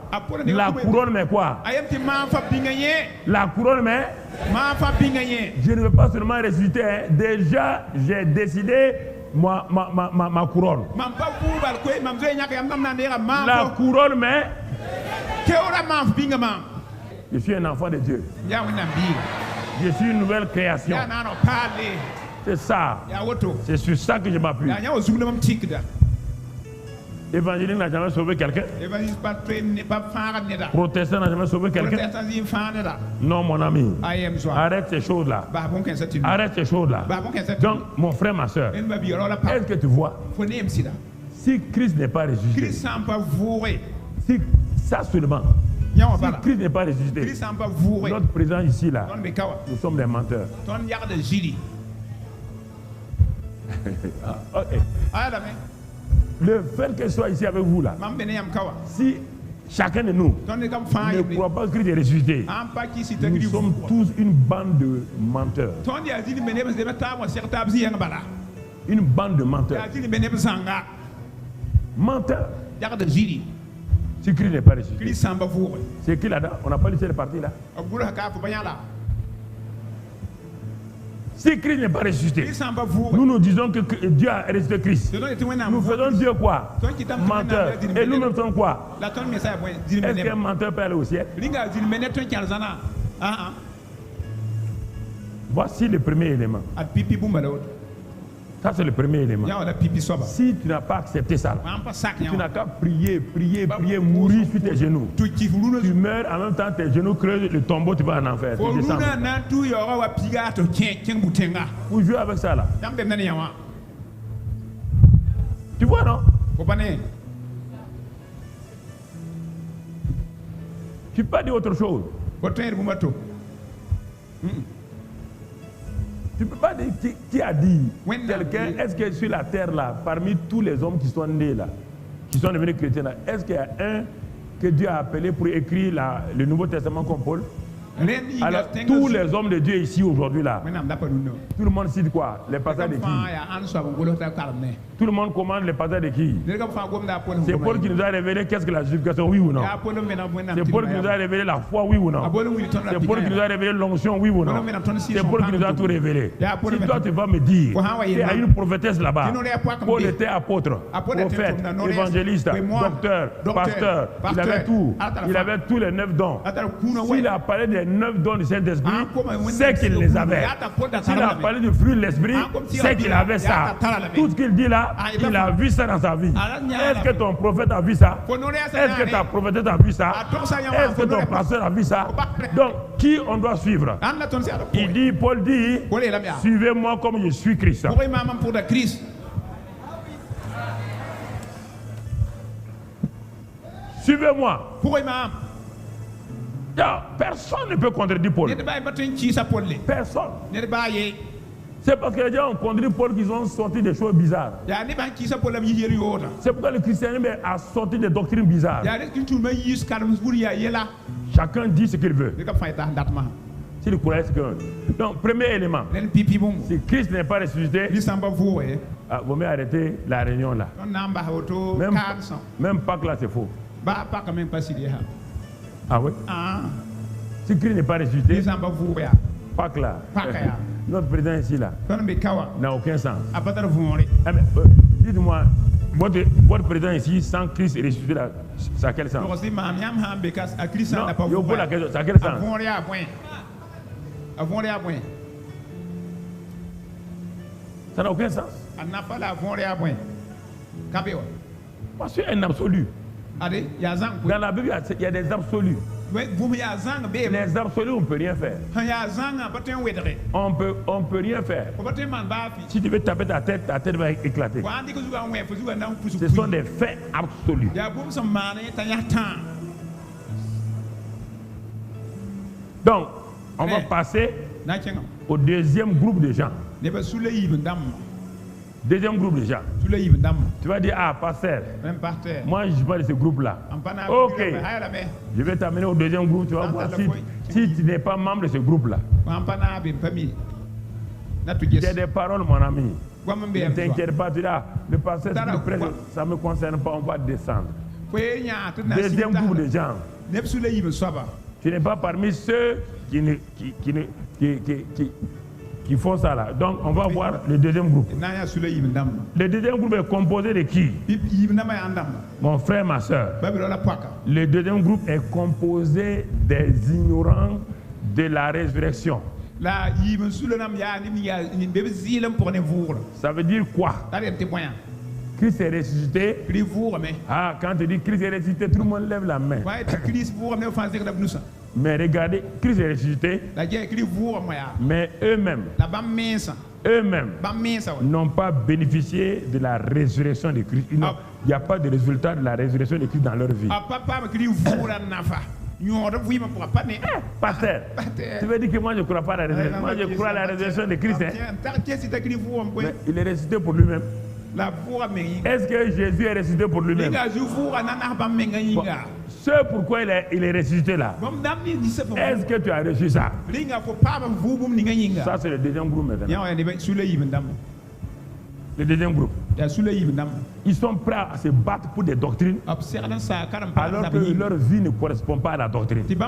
[SPEAKER 1] La couronne mais quoi? La couronne mais je ne veux pas seulement ressusciter, hein. Déjà j'ai décidé ma couronne. La couronne mais je suis un enfant de Dieu. Je suis une nouvelle création. C'est ça. C'est sur ça que je m'appuie. Évangélique n'a jamais sauvé quelqu'un. Protestant n'a jamais sauvé quelqu'un. Non, mon ami. Arrête ces choses-là. Arrête ces choses-là. Donc, mon frère, ma soeur, est-ce que tu vois? Si Christ n'est pas ressuscité, si ça seulement, si Christ n'est pas ressuscité, notre présence ici, là, nous sommes des menteurs. Okay. Le fait que je sois ici avec vous là, si chacun de nous ne croit pas que Christ est ressuscité, nous sommes tous une bande de menteurs. Une bande de menteurs. Menteurs. Si Christ n'est pas ressuscité, c'est qui là-dedans? On n'a pas laissé les parties là. Si Christ n'est pas ressuscité, nous nous disons que Dieu a ressuscité Christ. Nous faisons Dieu quoi? Menteur. Et nous-mêmes sommes quoi? Est-ce qu'un menteur peut aller au ciel? Voici le premier élément. Ça, c'est le premier élément. Si tu n'as pas accepté ça, tu n'as qu'à prier, mourir sur tes genoux. Tu meurs, en même temps, tes genoux creusent le tombeau, tu vas en enfer. Vous jouez avec ça là. Tu vois, non? Tu peux pas dire autre chose. Tu ne peux pas dire qui a dit. Quelqu'un, est-ce que sur la terre là, parmi tous les hommes qui sont nés là, qui sont devenus chrétiens là, est-ce qu'il y a un que Dieu a appelé pour écrire le Nouveau Testament comme Paul? Alors, tous les hommes de Dieu ici aujourd'hui là, tout le monde cite quoi? Les passages de qui? Tout le monde commande les passages de qui? C'est Paul qui nous a révélé qu'est-ce que la justification, oui ou non? C'est Paul qui nous a révélé la foi, oui ou non? C'est Paul qui nous a révélé l'onction, oui ou non? C'est Paul qui nous a tout révélé. Si toi tu vas me dire, il y a une prophétesse là-bas, Paul était apôtre, prophète, évangéliste, docteur, pasteur, il avait tout. Il avait tous les 9 dons. S'il a parlé des 9 dons du Saint-Esprit, c'est qu'il les avait. S'il a parlé du fruit de l'Esprit, c'est qu'il avait ça. Tout ce qu'il dit là, il a vu ça dans sa vie. Est-ce que ton prophète a vu ça? Est-ce que ta prophétesse a vu ça? Est-ce que ton pasteur a vu ça? Donc, qui on doit suivre? Il dit, Paul dit, suivez-moi comme je suis Christ. Suivez-moi. Personne ne peut contredire Paul. Personne. C'est parce que les gens ont contredit Paul qu'ils ont sorti des choses bizarres. C'est pourquoi le christianisme a sorti des doctrines bizarres. Chacun dit ce qu'il veut. Si le courage est que... Donc, premier élément. Si Christ n'est pas ressuscité, vaut mieux arrêter la réunion là. Même pas que là, c'est faux. Ah oui? Si Christ n'est pas ressuscité, pas que là. Notre président ici là n'a aucun sens. Dites-moi, votre président ici sans Christ ressuscité là, ça a quel sens? Non, je vous pose la question, ça a quel sens? Ça n'a aucun sens. Parce qu'il y a un absolu. Dans la Bible, il y a des absolus. Les absolus, on ne peut rien faire. On peut rien faire. Si tu veux taper ta tête va éclater. Ce sont des faits absolus. Donc, on va passer au deuxième groupe de gens. Deuxième groupe de gens. Tu vas dire, ah, pasteur, moi je ne suis pas de ce groupe-là. Ok, je vais t'amener au deuxième groupe, tu vas voir si tu n'es pas membre de ce groupe-là. Il y a des paroles, mon ami. Ne t'inquiète pas, tu dis, ah, le pasteur, ça ne me concerne pas, on va descendre. Deuxième groupe de gens. Tu n'es pas parmi ceux qui font ça là. Donc on va voir le deuxième groupe. Le deuxième groupe est composé de qui? Mon frère, ma soeur. Le deuxième groupe est composé des ignorants de la résurrection. Ça veut dire quoi? Christ est ressuscité. Ah, quand tu dis Christ est ressuscité, tout le monde lève la main. Mais regardez, Christ est ressuscité. Mais eux-mêmes n'ont pas bénéficié de la résurrection de Christ. Il n'y a pas de résultat de la résurrection de Christ dans leur vie. Pasteur, tu veux dire que moi je ne crois pas à la résurrection? Moi je crois à la résurrection de Christ. Mais il est ressuscité pour lui-même. Est-ce que Jésus est ressuscité pour lui-même? C'est pourquoi il est ressuscité là. Est-ce que tu as reçu ça? Ça c'est le deuxième groupe maintenant. Le deuxième groupe. Ils sont prêts à se battre pour des doctrines alors que leur vie ne correspond pas à la doctrine. Il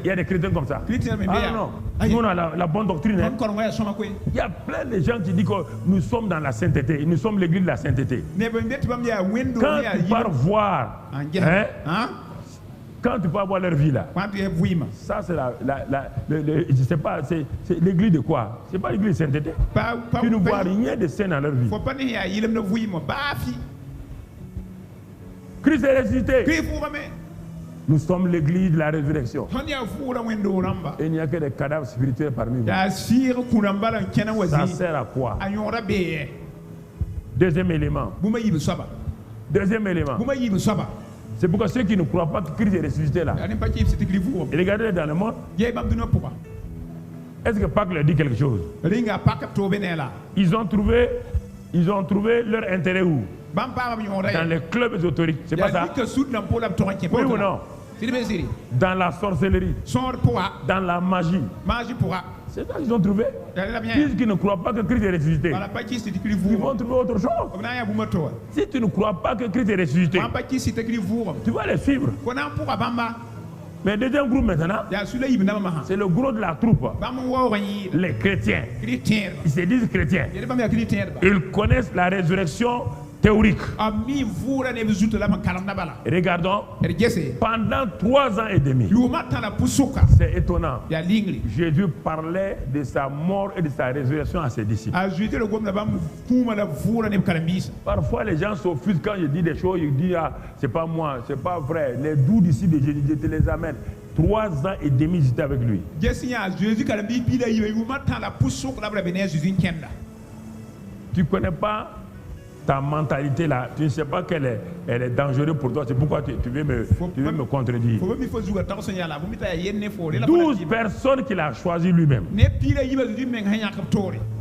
[SPEAKER 1] y a des chrétiens comme ça. Ah non, nous on a la bonne doctrine. Hein. Il y a plein de gens qui disent que nous sommes dans la sainteté. Nous sommes l'église de la sainteté. Quand tu pars voir Quand tu peux avoir leur vie là, ça c'est je sais pas, c'est l'église de quoi? C'est pas l'église de sainteté. Tu ne vois rien de saint dans leur vie. Christ est ressuscité. Nous sommes l'église de la résurrection. Et il n'y a que des cadavres spirituels parmi vous. Ça sert à quoi? Deuxième élément. Deuxième élément. C'est pourquoi ceux qui ne croient pas que Christ est ressuscité là, et regardez dans le monde, est-ce que Pâques leur dit quelque chose? Ils ont trouvé leur intérêt où? Dans les clubs ésotériques, c'est pas ça? Oui ou non? Dans la sorcellerie, dans la magie. C'est ça qu'ils ont trouvé. Puisqu'ils ne croient pas que Christ est ressuscité, ils vont trouver autre chose. Si tu ne crois pas que Christ est ressuscité, tu vas les suivre. Mais le deuxième groupe maintenant, c'est le gros de la troupe. Les chrétiens. Ils se disent chrétiens. Ils connaissent la résurrection théorique. Regardons, pendant 3 ans et demi, c'est étonnant, Jésus parlait de sa mort et de sa résurrection à ses disciples. Parfois les gens s'offusquent quand je dis des choses, ils disent ah, c'est pas moi, c'est pas vrai. Les 12 disciples de Jésus, je te les amène. 3 ans et demi, j'étais avec lui. Tu connais pas ta mentalité là, tu ne sais pas qu'elle est dangereuse pour toi, c'est pourquoi tu veux me contredire. 12 personnes qu'il a choisies lui-même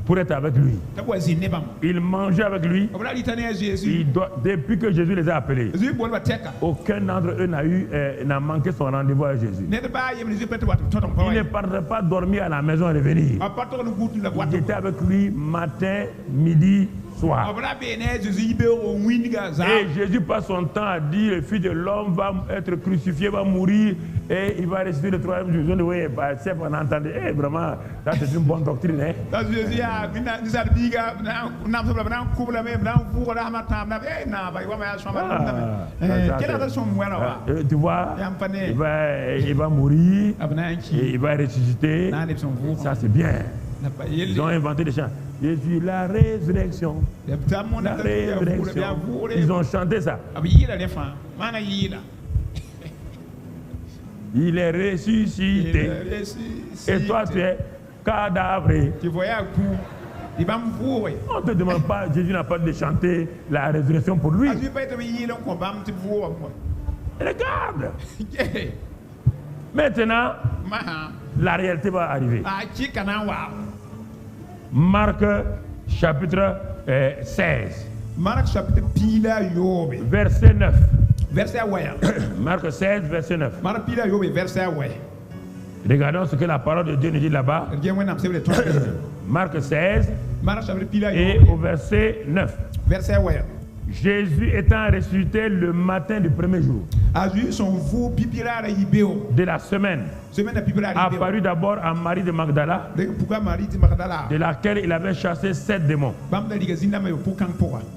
[SPEAKER 1] pour être avec lui. Il mangeait avec lui. Depuis que Jésus les a appelés, aucun d'entre eux n'a manqué son rendez-vous avec Jésus. Il ne partait pas dormir à la maison et revenir. Il était avec lui matin, midi, soir. Et Jésus passe son temps à dire le Fils de l'homme va être crucifié, va mourir et il va ressusciter le 3e jour. Oui, c'est on entendait. Vraiment, ça c'est une bonne doctrine. Hein? Tu vois, il va mourir et il va ressusciter. Ça c'est bien. Ils ont inventé des chants. Je suis la résurrection. La résurrection. Ils ont chanté ça. Il est ressuscité. Et toi, tu es cadavré. On ne te demande pas, Jésus n'a pas de chanter la résurrection pour lui. Regarde. Maintenant, la réalité va arriver. Marc chapitre 16. Verset 9. Marc 16, verset 9. Regardons ce que la parole de Dieu nous dit là-bas. Marc 16 et au verset 9. Jésus étant ressuscité le matin du premier jour de la semaine, apparu d'abord à Marie de Magdala, de laquelle il avait chassé 7 démons.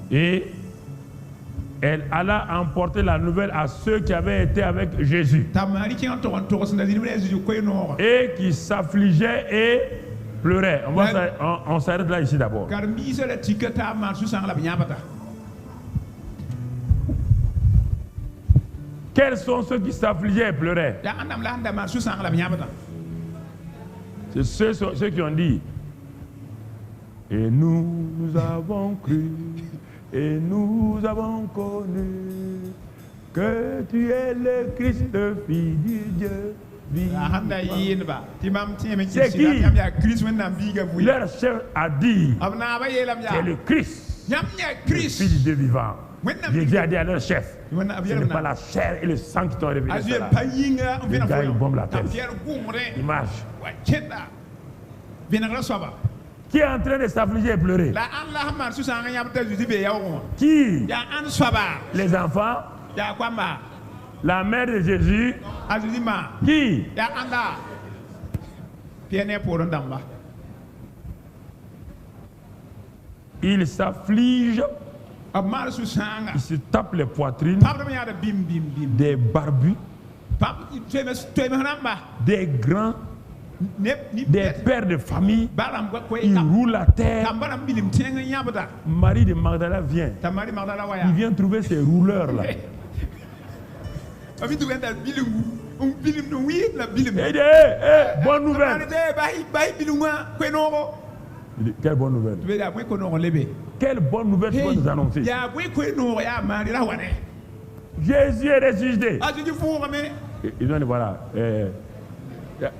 [SPEAKER 1] Et elle alla emporter la nouvelle à ceux qui avaient été avec Jésus et qui s'affligeaient et pleuraient. On s'arrête là ici d'abord. Quels sont ceux qui s'affligeaient et pleuraient? C'est ceux qui ont dit et nous avons cru et nous avons connu que tu es le Christ, le Fils du Dieu vivant. C'est qui? Leur chef a dit c'est le Christ, le Fils du Dieu vivant. Jésus a dit à leur chef, ce n'est pas la chair et le sang qui t'ont révélé cela. Les gars, ils bombent la tête. Ils marchent. Qui est en train de s'affliger et pleurer? Qui? Les enfants? La mère de Jésus? Qui? Il s'afflige. Il se tape les poitrines, des barbus, des grands, des pères de famille, ils roulent la terre. Marie de Magdala vient. Il vient trouver ces rouleurs-là. Il dit, bonne nouvelle. Il dit, quelle bonne nouvelle? Quelle bonne nouvelle tu vas nous annoncer? Jésus est ressuscité. Ils ont dit, voilà,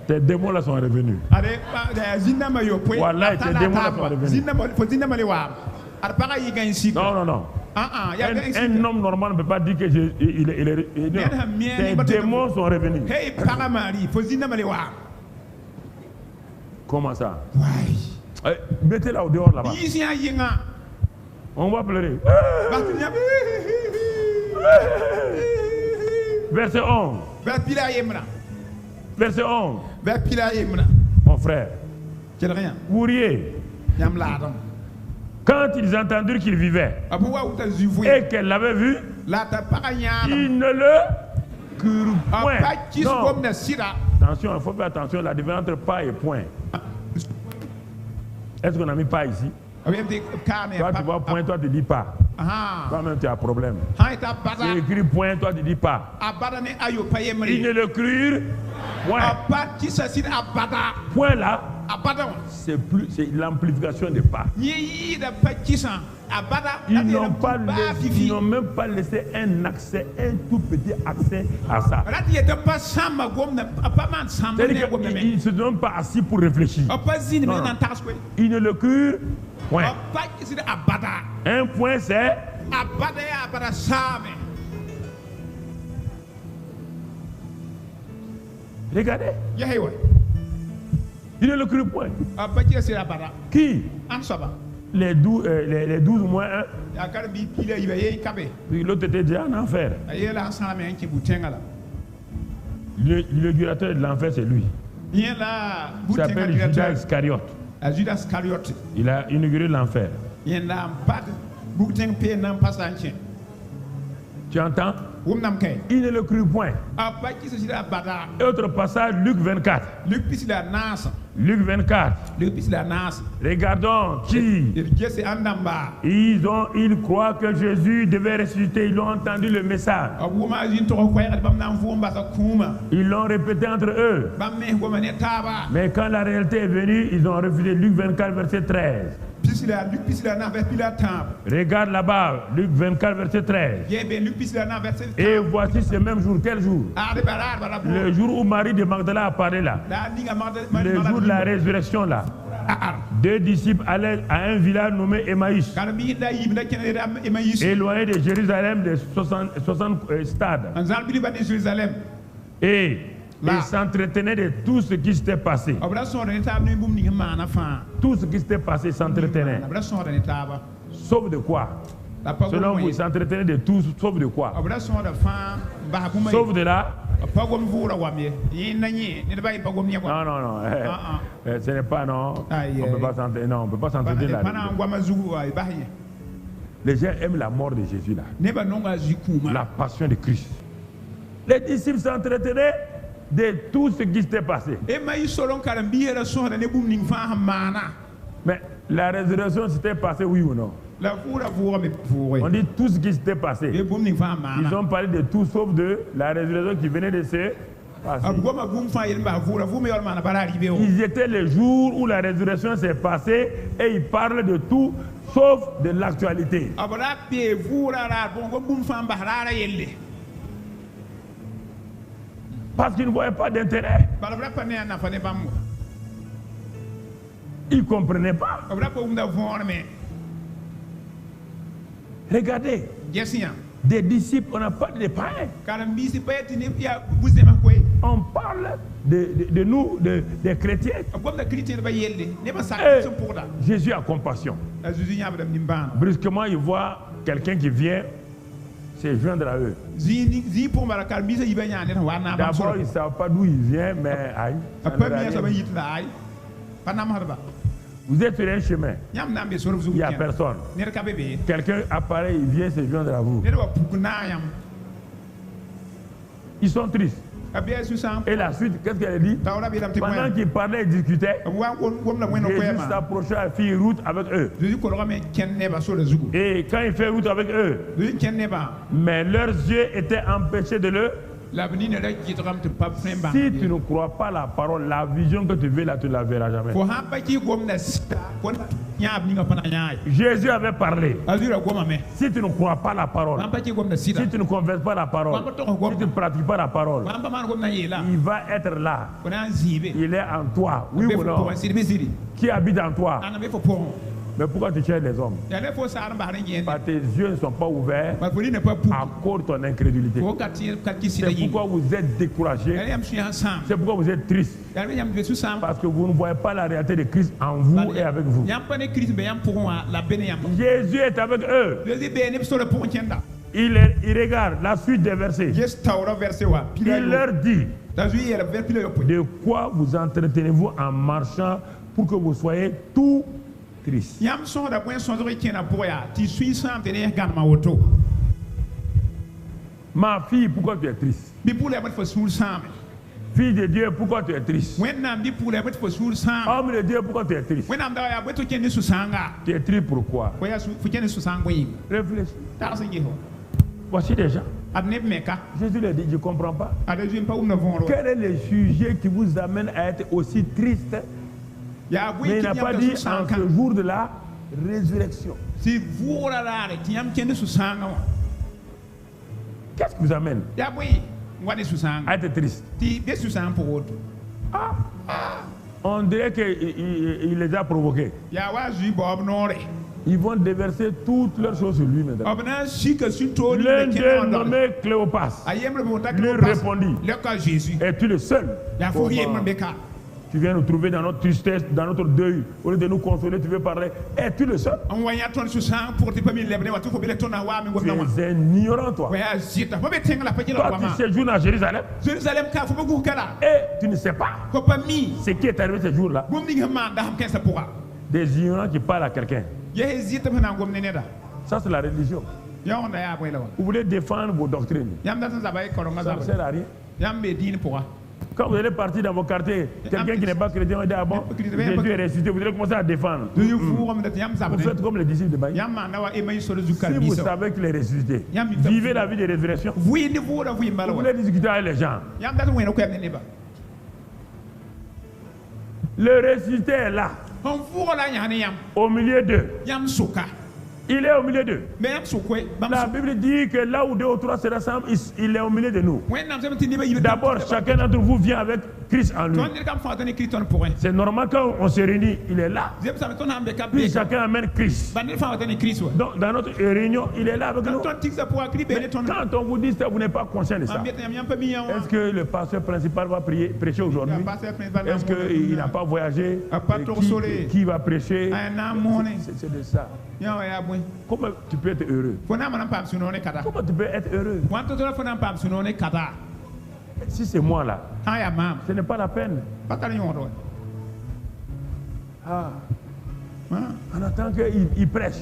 [SPEAKER 1] tes démons là sont revenus. Voilà, tes démons là sont revenus. Non, non, non. Un homme normal ne peut pas dire que il est tes démons sont revenus. Comment ça? Mettez-la au dehors là-bas. On va pleurer. Verset 11. Verset 11. Mon frère. Ourier. Quand ils entendirent qu'il vivait et qu'elle l'avait vu, ils ne le crurent point. Non. Attention, il faut faire attention, la différence entre pas et point. Est-ce qu'on a mis pas ici? Toi tu vois point, toi tu dis pas. Toi-même tu as un problème. C'est écrit point, toi tu dis pas. Ils ne le crurent point. Point là, c'est l'amplification des pas. Ils n'ont même pas laissé un accès, un tout petit accès à ça. Ils ne se sont pas assis pour réfléchir. Non. Ils ne le crurent point. Un point c'est regardez. Il ne le crut point. Qui? Les 12 moins 1. Puis l'autre était déjà en enfer. L'inaugurateur de l'enfer, c'est lui. Il s'appelle Judas Iscariote. Il a inauguré l'enfer. Tu entends? Il ne le crut point. Autre passage, Luc 24. Luc 24. Regardons qui. Ils croient que Jésus devait ressusciter. Ils ont entendu le message. Ils l'ont répété entre eux. Mais quand la réalité est venue, ils ont refusé. Luc 24, verset 13. Regarde là-bas, Luc 24, verset 13. Et voici ce même jour. Quel jour? Le jour où Marie de Magdala a parlé là. Le jour de la résurrection là. Deux disciples allaient à un village nommé Emmaüs, éloigné de Jérusalem de 60 stades. Et ils s'entretenaient de tout ce qui s'était passé. Tout ce qui s'était passé, ils s'entretenaient. Sauf de quoi? Selon vous, ils s'entretenaient de tout, sauf de quoi? Sauf de là. Non, non, non. Ce n'est pas, non. On ne peut pas s'entretenir. Non, on peut pas s'entretenir là. Les gens aiment la mort de Jésus là. La passion de Christ. Les disciples s'entretenaient de tout ce qui s'était passé. Mais la résurrection s'était passée, oui ou non? On dit tout ce qui s'était passé. Ils ont parlé de tout sauf de la résurrection qui venait de se passer. Ils étaient le jour où la résurrection s'est passée et ils parlent de tout sauf de l'actualité. Parce qu'ils ne voyaient pas d'intérêt. Ils ne comprenaient pas. Regardez, des disciples, on n'a pas de païens. On parle de nous, des chrétiens. Et Jésus a compassion. Brusquement, il voit quelqu'un qui vient se joindre à eux. D'abord, ils ne savent pas d'où il vient, mais aïe. Vous êtes sur un chemin. Il n'y a personne. Quelqu'un apparaît, il vient se joindre à vous. Ils sont tristes. Et la suite, qu'est-ce qu'elle dit? Pendant qu'ils parlaient et discutaient, Jésus s'approcha à faire route avec eux. Et quand il fait route avec eux, mais leurs yeux étaient empêchés de le... Si tu ne crois pas la parole, la vision que tu veux là, tu ne la verras jamais. Jésus avait parlé. Si tu ne crois pas la parole, si tu ne converses pas la parole, si tu ne pratiques pas la parole, il va être là. Il est en toi. Oui ou non? Qui habite en toi? Mais pourquoi tu cherches les hommes? Parce que tes yeux ne sont pas ouverts à cause de ton incrédulité. C'est pourquoi vous êtes découragé. C'est pourquoi vous êtes triste. Parce que vous ne voyez pas la réalité de Christ en vous et avec vous. Jésus est avec eux. Il regarde la suite des versets. Il leur dit: de quoi vous entretenez-vous en marchant pour que vous soyez tout triste? Ma fille, pourquoi tu es triste? Fille de Dieu, pourquoi tu es triste? Homme de Dieu, pourquoi tu es triste? Tu es triste pourquoi? Réfléchis. Voici des gens. Jésus leur dit: je ne comprends pas. Quel est le sujet qui vous amène à être aussi triste? Mais il n'a pas dit en ce jour de la résurrection. Qu'est-ce qui vous amène à être triste? On dirait qu'il les a provoqués. Ils vont déverser toutes leurs choses sur lui maintenant. L'un d'eux, nommé Cléopas, lui répondit: es-tu le seul? Tu viens nous trouver dans notre tristesse, dans notre deuil. Au lieu de nous consoler, tu veux parler. Es-tu le seul? Tu es un ignorant, toi. Toi, tu séjournes à Jérusalem. Et tu ne sais pas ce qui est arrivé ce jour-là. Des ignorants qui parlent à quelqu'un. Ça, c'est la religion. Vous voulez défendre vos doctrines. Ça ne sert à rien. Quand vous allez partir dans vos quartiers, quelqu'un qui n'est pas chrétien va dire: ah bon, Jésus est ressuscité, vous allez commencer à défendre. Vous faites comme les disciples de Baï. Si vous savez qu'il est ressuscité, vivez la vie de résurrection. Vous voulez discuter avec les gens. Le ressuscité est là, au milieu d'eux. Il est au milieu d'eux. La Bible dit que là où deux ou trois se rassemblent, il est au milieu de nous. D'abord, chacun d'entre vous vient avec Christ en lui. C'est normal quand on se réunit, il est là. Puis chacun amène Christ. Donc dans notre réunion, il est là avec nous. Mais quand on vous dit ça, vous n'êtes pas conscient de ça. Est-ce que le pasteur principal va prêcher aujourd'hui? Est-ce qu'il n'a pas voyagé? Qui va prêcher? C'est de ça. Comment tu peux être heureux? Comment tu peux être heureux? Si c'est moi là, ce n'est pas la peine. En attendant qu'il prêche.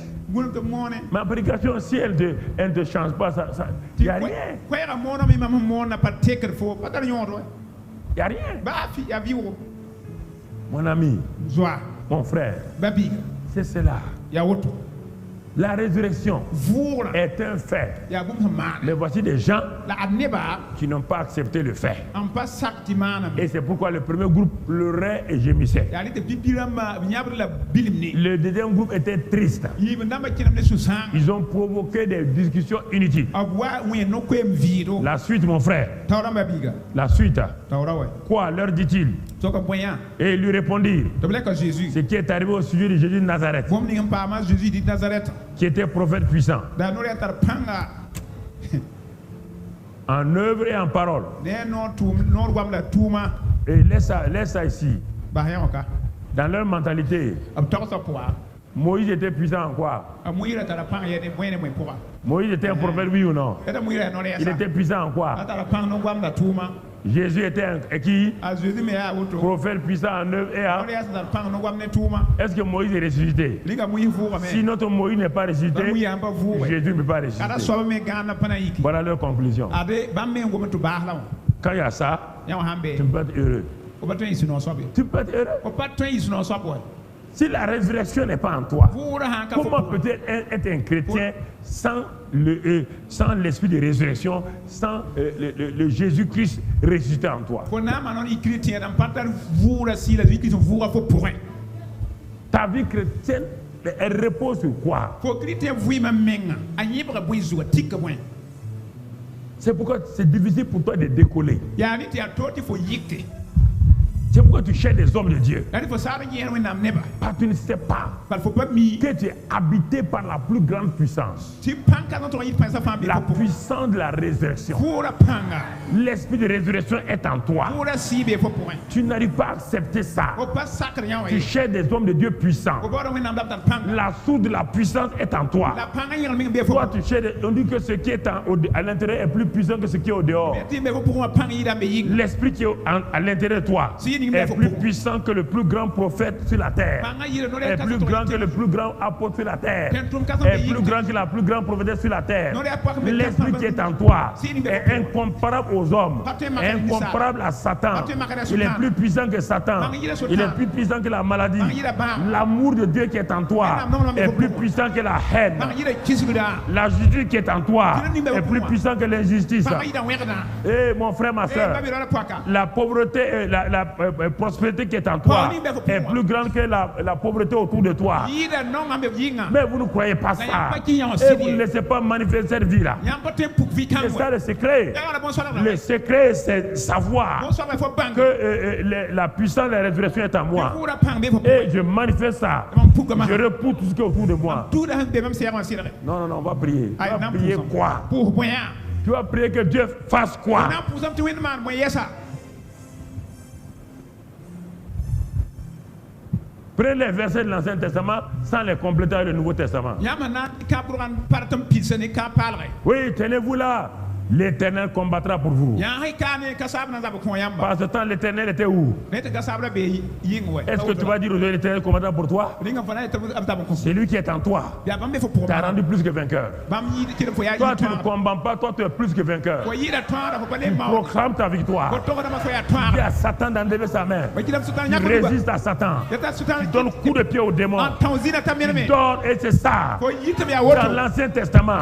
[SPEAKER 1] Ma prédication, si elle ne te change pas, il n'y a rien. Il n'y a rien. Mon ami, mon frère, c'est cela. La résurrection est un fait. Mais voici des gens qui n'ont pas accepté le fait. Et c'est pourquoi le premier groupe pleurait et gémissait. Le deuxième groupe était triste. Ils ont provoqué des discussions inutiles. La suite, mon frère. La suite. Quoi leur dit-il? Et ils lui répondirent ce qui est arrivé au sujet de Jésus de Nazareth, qui était prophète puissant en œuvre et en parole. Et laisse ça ici. Dans leur mentalité, Moïse était puissant en quoi? Moïse était un prophète, oui ou non? Il était puissant en quoi? Jésus était qui? Prophète puissant en œuvre et en... Est-ce que Moïse est ressuscité? Si notre Moïse n'est pas ressuscité, Jésus ne peut pas ressusciter. Voilà leur conclusion. Quand il y a ça, tu peux être heureux. Tu peux être heureux. Si la résurrection n'est pas en toi, comment peut-être être un chrétien sans l'esprit de résurrection, sans le Jésus-Christ ressuscité en toi? Ta vie chrétienne, elle repose sur quoi? C'est pourquoi c'est difficile pour toi de décoller. C'est pourquoi tu cherches des hommes de Dieu. Parce que tu ne sais pas que tu es habité par la plus grande puissance. La puissance de la résurrection. L'esprit de résurrection est en toi. Tu n'arrives pas à accepter ça. Tu cherches des hommes de Dieu puissants. La source de la puissance est en toi. Toi, tu cherches. On dit que ce qui est à l'intérieur est plus puissant que ce qui est au dehors. L'esprit qui est à l'intérieur de toi est plus puissant que le plus grand prophète sur la terre, est plus grand que le plus grand apôtre sur la terre, est plus grand que la plus grande prophétesse sur la terre. L'esprit qui est en toi est incomparable aux hommes, incomparable à Satan. Il est plus puissant que Satan, il est plus puissant que la maladie. L'amour de Dieu qui est en toi est plus puissant que la haine. La justice qui est en toi est plus puissant que l'injustice. Et mon frère, ma soeur, la pauvreté, la prospérité qui est en toi est plus grande que la pauvreté autour de toi. Mais vous ne croyez pas ça. Et vous ne laissez pas manifester cette vie-là. C'est ça le secret. Le secret, c'est savoir que la puissance de la résurrection est en moi. Et je manifeste ça. Je repousse tout ce qui est autour de moi. Non, on va prier. On va prier quoi? Tu vas prier que Dieu fasse quoi? Prenez les versets de l'Ancien Testament sans les compléter avec le Nouveau Testament. Oui, tenez-vous là. L'Éternel combattra pour vous. Par ce temps, l'Éternel était où? Est-ce que tu vas dire aujourd'hui l'Éternel combattra pour toi? C'est lui qui est en toi. T'as rendu plus que vainqueur. Toi, tu ne combats pas, toi, tu es plus que vainqueur. Tu proclames ta victoire. Tu dis à Satan d'enlever sa main. Tu résistes à Satan. Tu donnes coup de pied au démon. Tu donnes, et c'est ça. Dans l'Ancien Testament,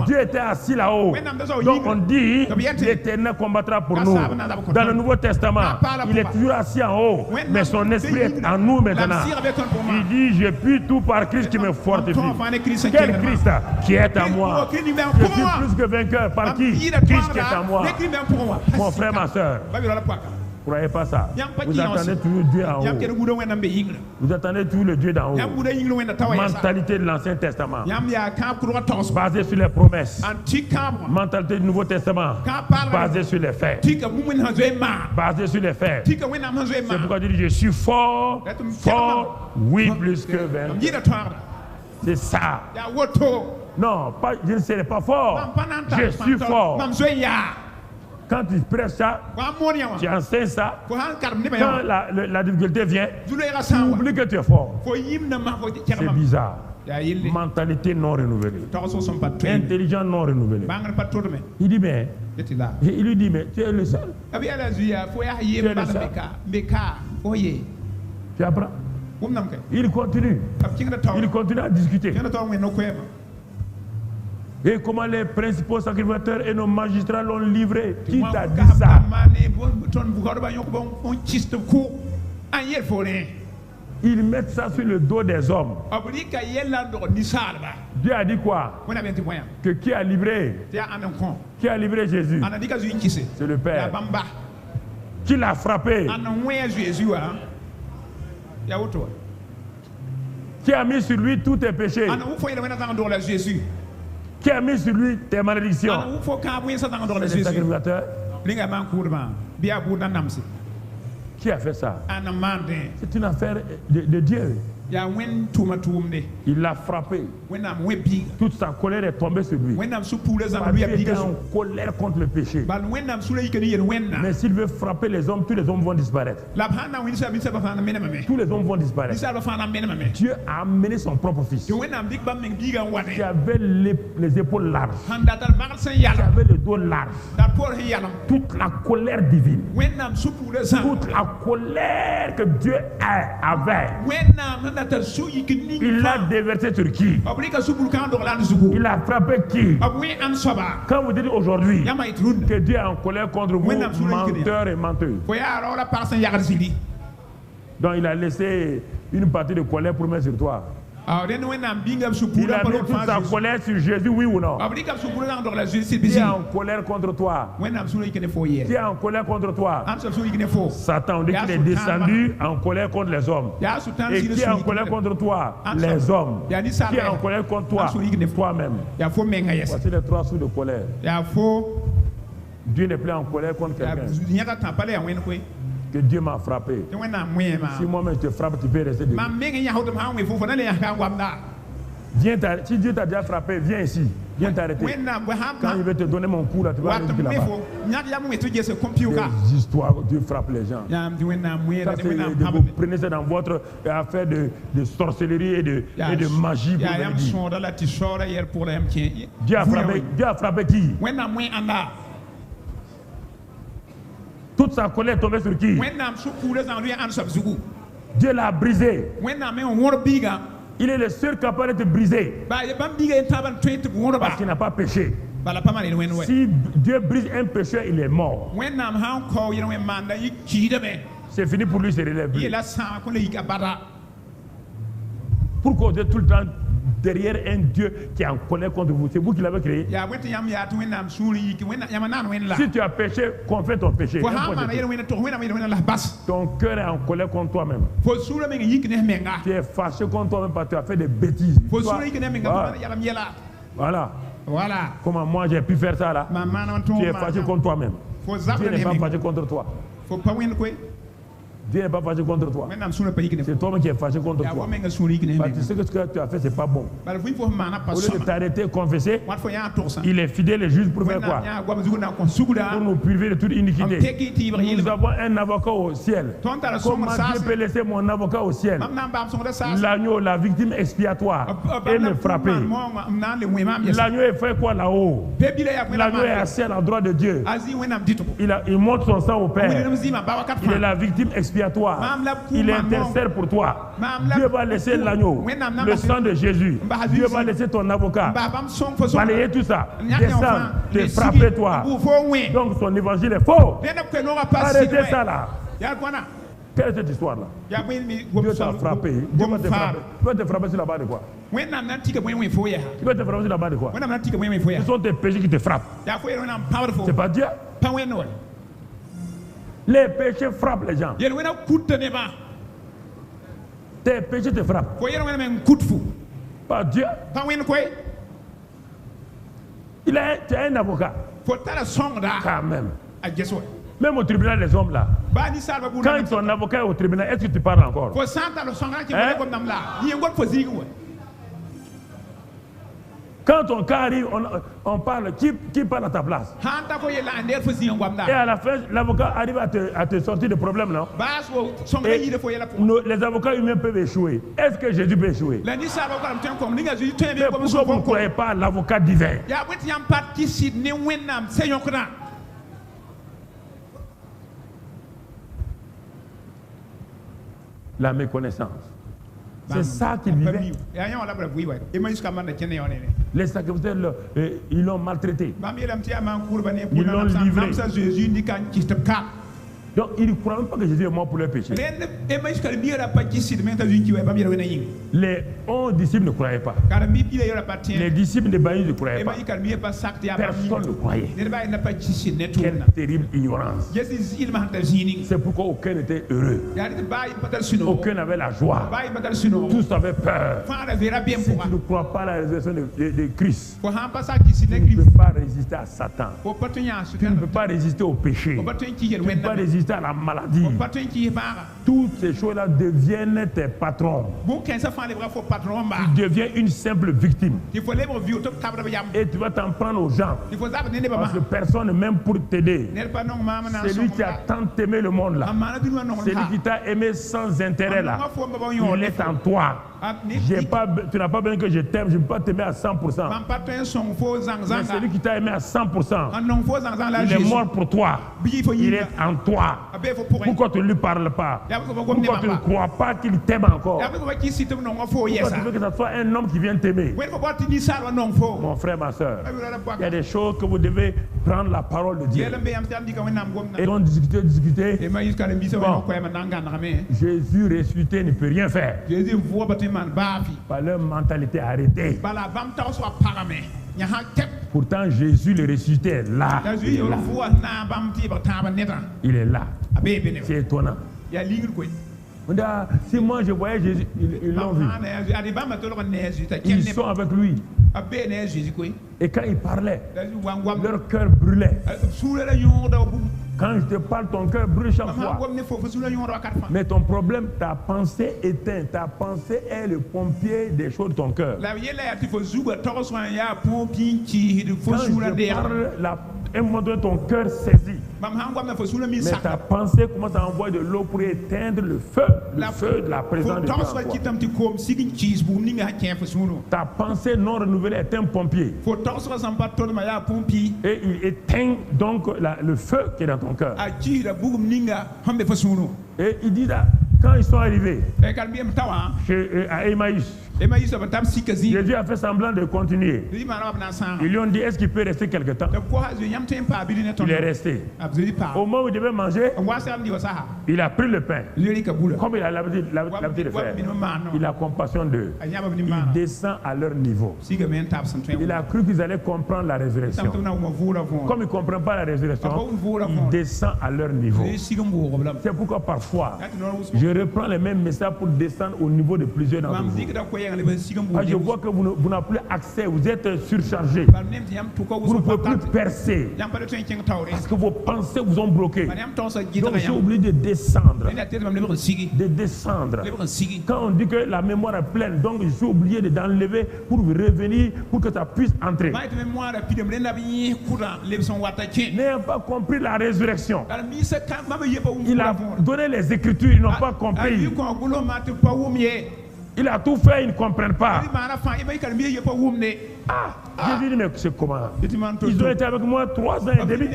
[SPEAKER 1] Dieu était assis là-haut. Donc, on dit l'Éternel combattra pour nous. Dans le Nouveau Testament, il est toujours assis en haut, mais son esprit est en nous maintenant. Il dit, je puis tout par Christ qui me fortifie. Quel Christ qui est en moi? Je suis plus que vainqueur par qui? Christ qui est en moi. Mon frère, ma soeur, ne croyez pas ça. Vous attendez toujours Dieu en haut. Vous attendez toujours le Dieu d'en haut. Mentalité de l'Ancien Testament, basée sur les promesses. Mentalité du Nouveau Testament, basée sur les faits. Basée sur les faits. C'est pourquoi il dit, je suis fort, fort, oui, plus que vainqueur. C'est ça. Non, je ne serai pas fort. Je suis fort. Quand tu prêches ça, tu enseignes ça, quand la difficulté vient, tu oublies que tu es fort. C'est bizarre. Mentalité non renouvelée. Intelligence non renouvelée. Il dit, mais il lui dit, mais tu es le seul. Tu es le seul. Tu apprends. Il continue. Il continue à discuter. Et comment les principaux sacrificateurs et nos magistrats l'ont livré? Qui t'a dit ça? Ils mettent ça sur le dos des hommes. Dieu a dit quoi? Que qui a livré? Qui a livré Jésus? C'est le Père. Qui l'a frappé? Qui a mis sur lui tous tes péchés? Qui a mis sur lui tes malédictions? C'est le sacrificateur. Qui a fait ça? C'est une affaire de Dieu. Il l'a frappé. Toute sa colère est tombée sur lui. Parce qu'il était en colère contre le péché. Mais s'il veut frapper les hommes, tous les hommes vont disparaître. Tous les hommes vont disparaître. Dieu a amené son propre fils. Qui avait les épaules larges. Qui avait le dos large. Toute la colère divine. Toute la colère que Dieu avait. Il l'a déversé sur qui? Il a frappé qui? Quand vous dites aujourd'hui que Dieu est en colère contre vous, menteurs et menteuses. Donc il a laissé une partie de colère pour mettre sur toi. Il a mis toute sa colère sur Jésus, oui ou non? Qui est en colère contre toi? Qui est en colère contre toi? Satan, on dit qu'il est descendu en colère contre les hommes. Et qui est en colère contre toi? Les hommes. Qui est en colère contre toi? Toi-même. Voici les 3 sources de colère. Dieu n'est plus en colère contre quelqu'un. Que Dieu m'a frappé. Si moi-même je te frappe, tu peux rester debout. Viens, si Dieu t'a déjà frappé, viens ici. Viens t'arrêter. Quand il veut te donner mon coup, là, tu vas aller là-bas. Des histoires, Dieu frappe les gens. Vous prenez ça dans votre affaire de sorcellerie et de magie. Dieu a frappé qui? Toute sa colère est tombée sur qui? Dieu l'a brisé. Il est le seul capable de te briser. Parce qu'il n'a pas péché. Si Dieu brise un pécheur, il est mort. C'est fini pour lui, c'est relève. Pourquoi vous êtes tout le temps derrière un Dieu qui est en colère contre vous? C'est vous qui l'avez créé. Si tu as péché, confesse ton péché. Ton cœur est en colère contre toi-même. Tu es fâché contre toi-même parce que tu as fait des bêtises. Voilà. Comment moi j'ai pu faire ça là? Tu es fâché contre toi-même. Dieu n'est pas fâché contre toi. Dieu n'est pas fâché contre toi. C'est toi-même qui es fâché contre toi. Parce que ce que tu as fait, c'est pas bon. Au lieu de t'arrêter, confesser, il est fidèle et juste pour faire quoi? Pour nous priver de toute iniquité. Nous avons un avocat au ciel. Comment Dieu peut laisser mon avocat au ciel? L'agneau, la victime expiatoire, et me frapper. L'agneau est fait quoi là-haut? L'agneau est assis à l'endroit de Dieu. Il montre son sang au Père. Il est la victime expiatoire. Il intercède pour toi. Dieu va laisser l'agneau, le sang de Jésus. Dieu va laisser ton avocat balayer tout ça, descendre, te frapper toi. Donc son évangile est faux. Arrêtez ça là. Quelle est cette histoire là? Dieu t'a frappé. Dieu va te frapper. Tu vas te frapper sur la base de quoi? Tu vas te frapper sur la base de quoi? Ce sont tes péchés qui te frappent. C'est pas Dieu. Les péchés frappent les gens. Tes péchés te frappent. Pas Dieu. Tu as un avocat. Quand même. Même au tribunal des hommes là. Quand ton avocat est au tribunal, est-ce que tu parles encore? Quand ton cas arrive, on parle, qui parle à ta place? Et à la fin, l'avocat arrive à te sortir de problème, non? Les avocats humains peuvent échouer. Est-ce que Jésus peut échouer? Mais pourquoi vous ne croyez pas à l'avocat divin? La méconnaissance. C'est ça qu'il vivait. Les sacrificateurs, ils l'ont maltraité. Ils l'ont livré. Donc, ils ne croient même pas que Jésus est mort pour leur péché. Les 11 disciples ne croyaient pas. Les disciples de Baïs ne croyaient pas. Personne ne croyait. Quelle terrible ignorance. C'est pourquoi aucun n'était heureux. Aucun n'avait la joie. Tous avaient peur. Si tu ne crois pas à la résurrection de Christ, tu ne peux pas résister à Satan. Tu ne peux pas résister au péché. Tu ne peux pas résister à la maladie. toutes ces choses-là deviennent tes patrons. Tu deviens une simple victime. Et tu vas t'en prendre aux gens. Parce que personne même pour t'aider. Celui qui a tant aimé le monde là, celui qui t'a aimé sans intérêt là, il est en toi. Tu n'as pas besoin que je t'aime, je ne peux pas t'aimer à 100%. Mais celui qui t'a aimé à 100%, il est mort pour toi. Il est en toi. Pourquoi tu ne lui parles pas? Pourquoi tu ne crois pas qu'il t'aime encore? Pourquoi tu veux que ce soit un homme qui vient t'aimer? Mon frère, ma soeur, il y a des choses que vous devez prendre la parole de Dieu. Et donc discuter. Bon, Jésus ressuscité ne peut rien faire. Par leur mentalité arrêtée. Pourtant, Jésus le ressuscité est là. Il est là. C'est étonnant. Si moi je voyais Jésus, ils l'ont vu. Ils sont avec lui. Et quand il parlait, leur cœur brûlait. Quand je te parle, ton cœur brûle chaque fois. Mais ton problème, ta pensée éteinte. Ta pensée est le pompier des choses de ton cœur. Quand je parle, un moment donné, ton cœur saisit. Mais ta pensée commence à envoyer de l'eau pour éteindre le feu de la présence de Dieu. Ta pensée non renouvelée est un pompier. Et il éteint donc le feu qui est dans ton cœur. Et il dit là, quand ils sont arrivés à Emmaüs, Jésus a fait semblant de continuer. Ils lui ont dit, est-ce qu'il peut rester quelque temps? Il est resté. Au moment où il devait manger, il a pris le pain. Comme il a l'habitude de faire, il a compassion d'eux. Il descend à leur niveau. Il a cru qu'ils allaient comprendre la résurrection. Comme ils ne comprennent pas la résurrection, il descend à leur niveau. C'est pourquoi parfois, je reprends les mêmes messages pour descendre au niveau de plusieurs d'entre vous. Je vois que vous n'avez plus accès, vous êtes surchargé. Vous ne pouvez plus percer. Parce que vos pensées vous ont bloqué. Donc j'ai oublié de descendre. De descendre. Quand on dit que la mémoire est pleine, donc j'ai oublié d'enlever pour revenir, pour que ça puisse entrer. N'ayant pas compris la résurrection. Il a donné les Écritures, ils n'ont pas compris. Il a tout fait, ils ne comprennent pas. Jésus dit, mais c'est comment? Ils ont été avec moi 3 ans et demi.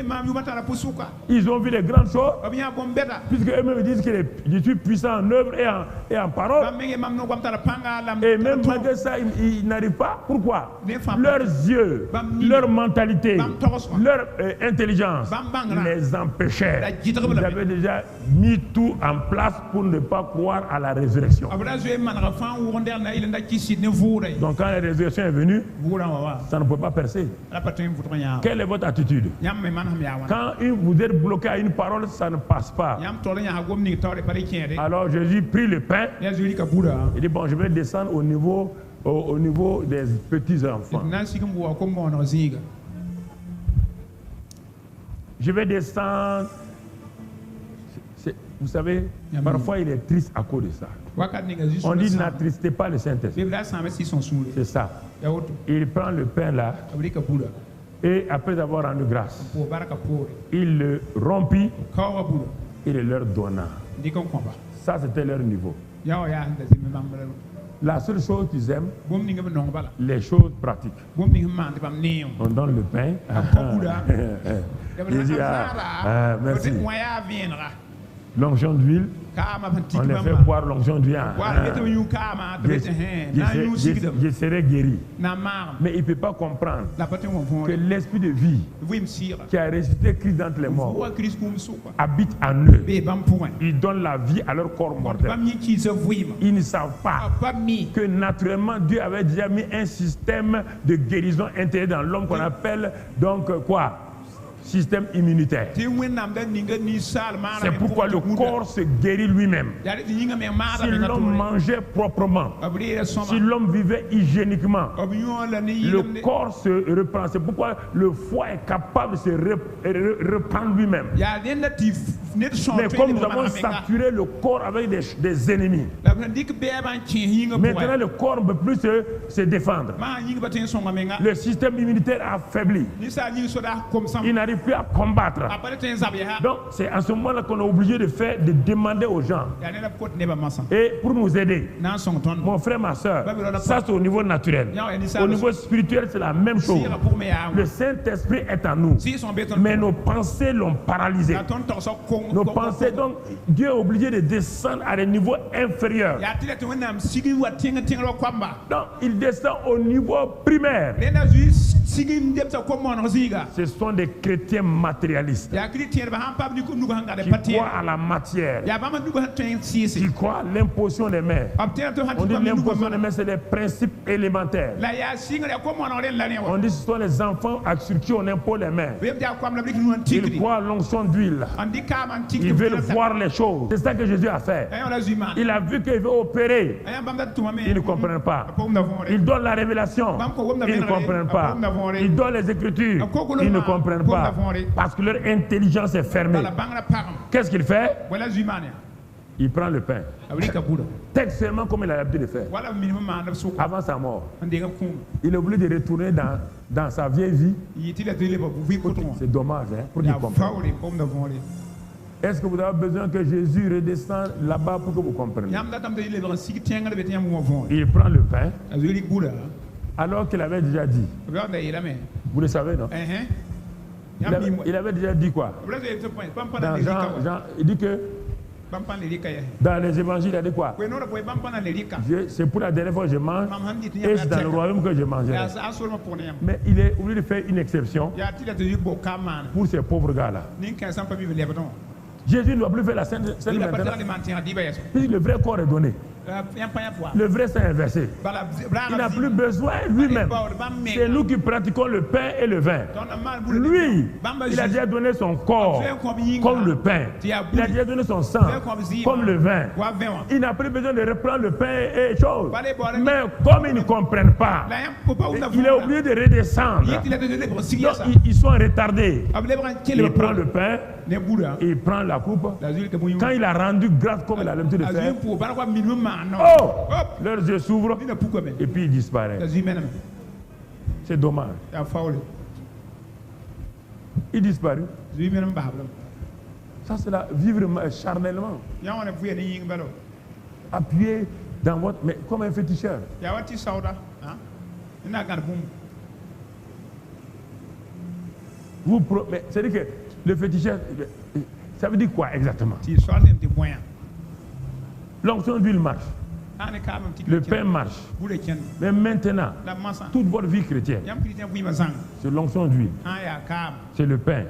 [SPEAKER 1] Ils ont vu les grandes choses. Puisque eux-mêmes disent que je suis puissant en œuvre et en parole. Et même malgré ça, ils n'arrivent pas. Pourquoi? Leurs yeux, leur mentalité, leur intelligence les empêchaient. Ils avaient déjà mis tout en place pour ne pas croire à la résurrection. Donc quand la résurrection est venue, ça ne peut pas percer. Quelle est votre attitude? Quand vous êtes bloqué à une parole, ça ne passe pas. Alors Jésus prit le pain. Il dit, bon, je vais descendre au niveau des petits enfants. Je vais descendre. Vous savez, parfois il est triste à cause de ça. On dit n'attristez pas le Saint-Esprit. C'est ça. Il prend le pain là et après avoir rendu grâce, il le rompit et le leur donna. Ça c'était leur niveau. La seule chose qu'ils aiment, les choses pratiques. On donne le pain. Il dit, merci. L'onction d'huile, on les fait boire l'onction d'huile. Je serai guéri. Mais il ne peut pas comprendre que l'esprit de vie qui a ressuscité Christ d'entre les morts habite en eux. Il donne la vie à leur corps mortel. Ils ne savent pas que naturellement Dieu avait déjà mis un système de guérison intérieure dans l'homme qu'on appelle donc quoi? système immunitaire. C'est pourquoi le corps se guérit lui-même. Si l'homme mangeait proprement, si l'homme vivait hygiéniquement, le corps se reprend. C'est pourquoi le foie est capable de se reprendre lui-même. Mais comme nous avons saturé le corps avec des ennemis, maintenant le corps ne peut plus se défendre. Le système immunitaire a faibli. Il n'arrive plus à combattre. Donc c'est à ce moment-là qu'on est obligé de demander aux gens. Et pour nous aider, mon frère, ma soeur, ça c'est au niveau naturel. Au niveau spirituel, c'est la même chose. Le Saint-Esprit est en nous, mais nos pensées l'ont paralysé. Nos pensées, donc Dieu est obligé de descendre à des niveaux inférieurs. Donc il descend au niveau primaire. Ce sont des chrétiens matérialistes qui croient à la matière, qui croient à l'imposition des mains. On dit l'imposition des mains, c'est des principes élémentaires. On dit que ce sont les enfants sur qui on impose les mains. Ils croient à l'onction d'huile. Ils veulent voir les choses. C'est ça que Jésus a fait. Il a vu qu'il veut opérer. Ils ne comprennent pas. Il donne la révélation. Ils ne comprennent pas. Il donne les Écritures. Ils ne comprennent pas. Parce que leur intelligence est fermée. Qu'est-ce qu'il fait? Il prend le pain. Textuellement comme il a l'habitude de faire. Avant sa mort. Il est obligé de retourner dans sa vieille vie. C'est dommage, hein, pour dire comprendre. Est-ce que vous avez besoin que Jésus redescende là-bas pour que vous compreniez? Il prend le pain. Alors qu'il avait déjà dit. Vous le savez, non? Il avait déjà dit quoi? Dans Jean, il dit que dans les évangiles, il a dit quoi? C'est pour la dernière fois que je mange et c'est dans le royaume que je mangerai. Mais il est obligé de faire une exception pour ces pauvres gars-là. Jésus ne doit plus faire la scène maintenant. Puis le vrai corps est donné. Le vrai sang est versé. Il n'a plus besoin lui-même. C'est nous qui pratiquons le pain et le vin. Lui, il a déjà donné son corps comme le pain. Il a déjà donné son sang comme le vin. Il n'a plus besoin de reprendre le pain et choses. Mais comme ils ne comprennent pas, il est obligé de redescendre. Donc, ils sont retardés. Il prend le pain, il prend la coupe. Quand il a rendu grâce comme il a l'habitude de faire, oh, leurs yeux s'ouvrent et puis ils disparaissent. C'est dommage. Il disparaît. Ça c'est la vivre charnellement. Appuyé dans votre... Mais comme un féticheur. Mais c'est-à-dire que le féticheur, ça veut dire quoi exactement? L'onction d'huile marche. Le pain marche. Mais maintenant, toute votre vie chrétienne, c'est l'onction d'huile. C'est le pain.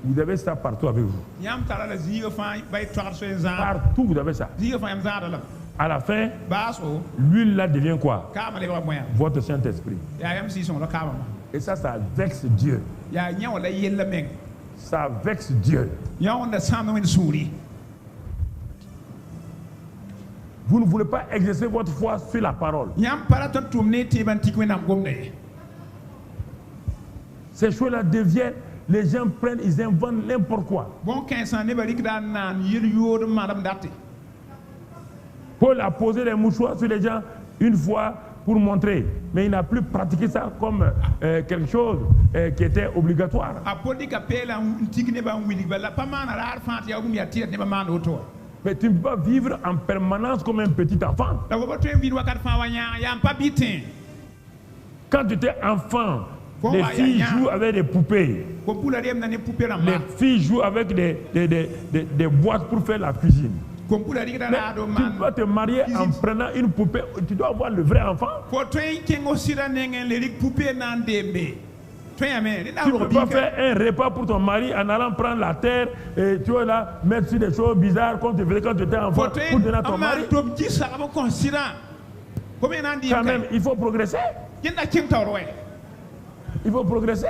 [SPEAKER 1] Vous avez ça partout avec vous. Partout, vous avez ça. À la fin, l'huile là devient quoi? Votre Saint-Esprit. Et ça vexe Dieu. Ça vexe Dieu. Vous ne voulez pas exercer votre foi sur la parole. Ces choses-là deviennent, les gens prennent, ils inventent n'importe quoi. Paul a posé les mouchoirs sur les gens une fois pour montrer, mais il n'a plus pratiqué ça comme quelque chose qui était obligatoire. Mais tu ne peux pas vivre en permanence comme un petit enfant. Quand tu étais enfant, les filles jouent avec des poupées. Les filles jouent avec des boîtes pour faire la cuisine. Mais tu dois te marier en prenant une poupée. Tu dois avoir le vrai enfant. Tu ne peux pas faire un repas pour ton mari en allant prendre la terre et tu vas là mettre sur des choses bizarres comme tu faisais quand tu étais enfant pour donner à ton mari. Quand même, il faut progresser. Il faut progresser.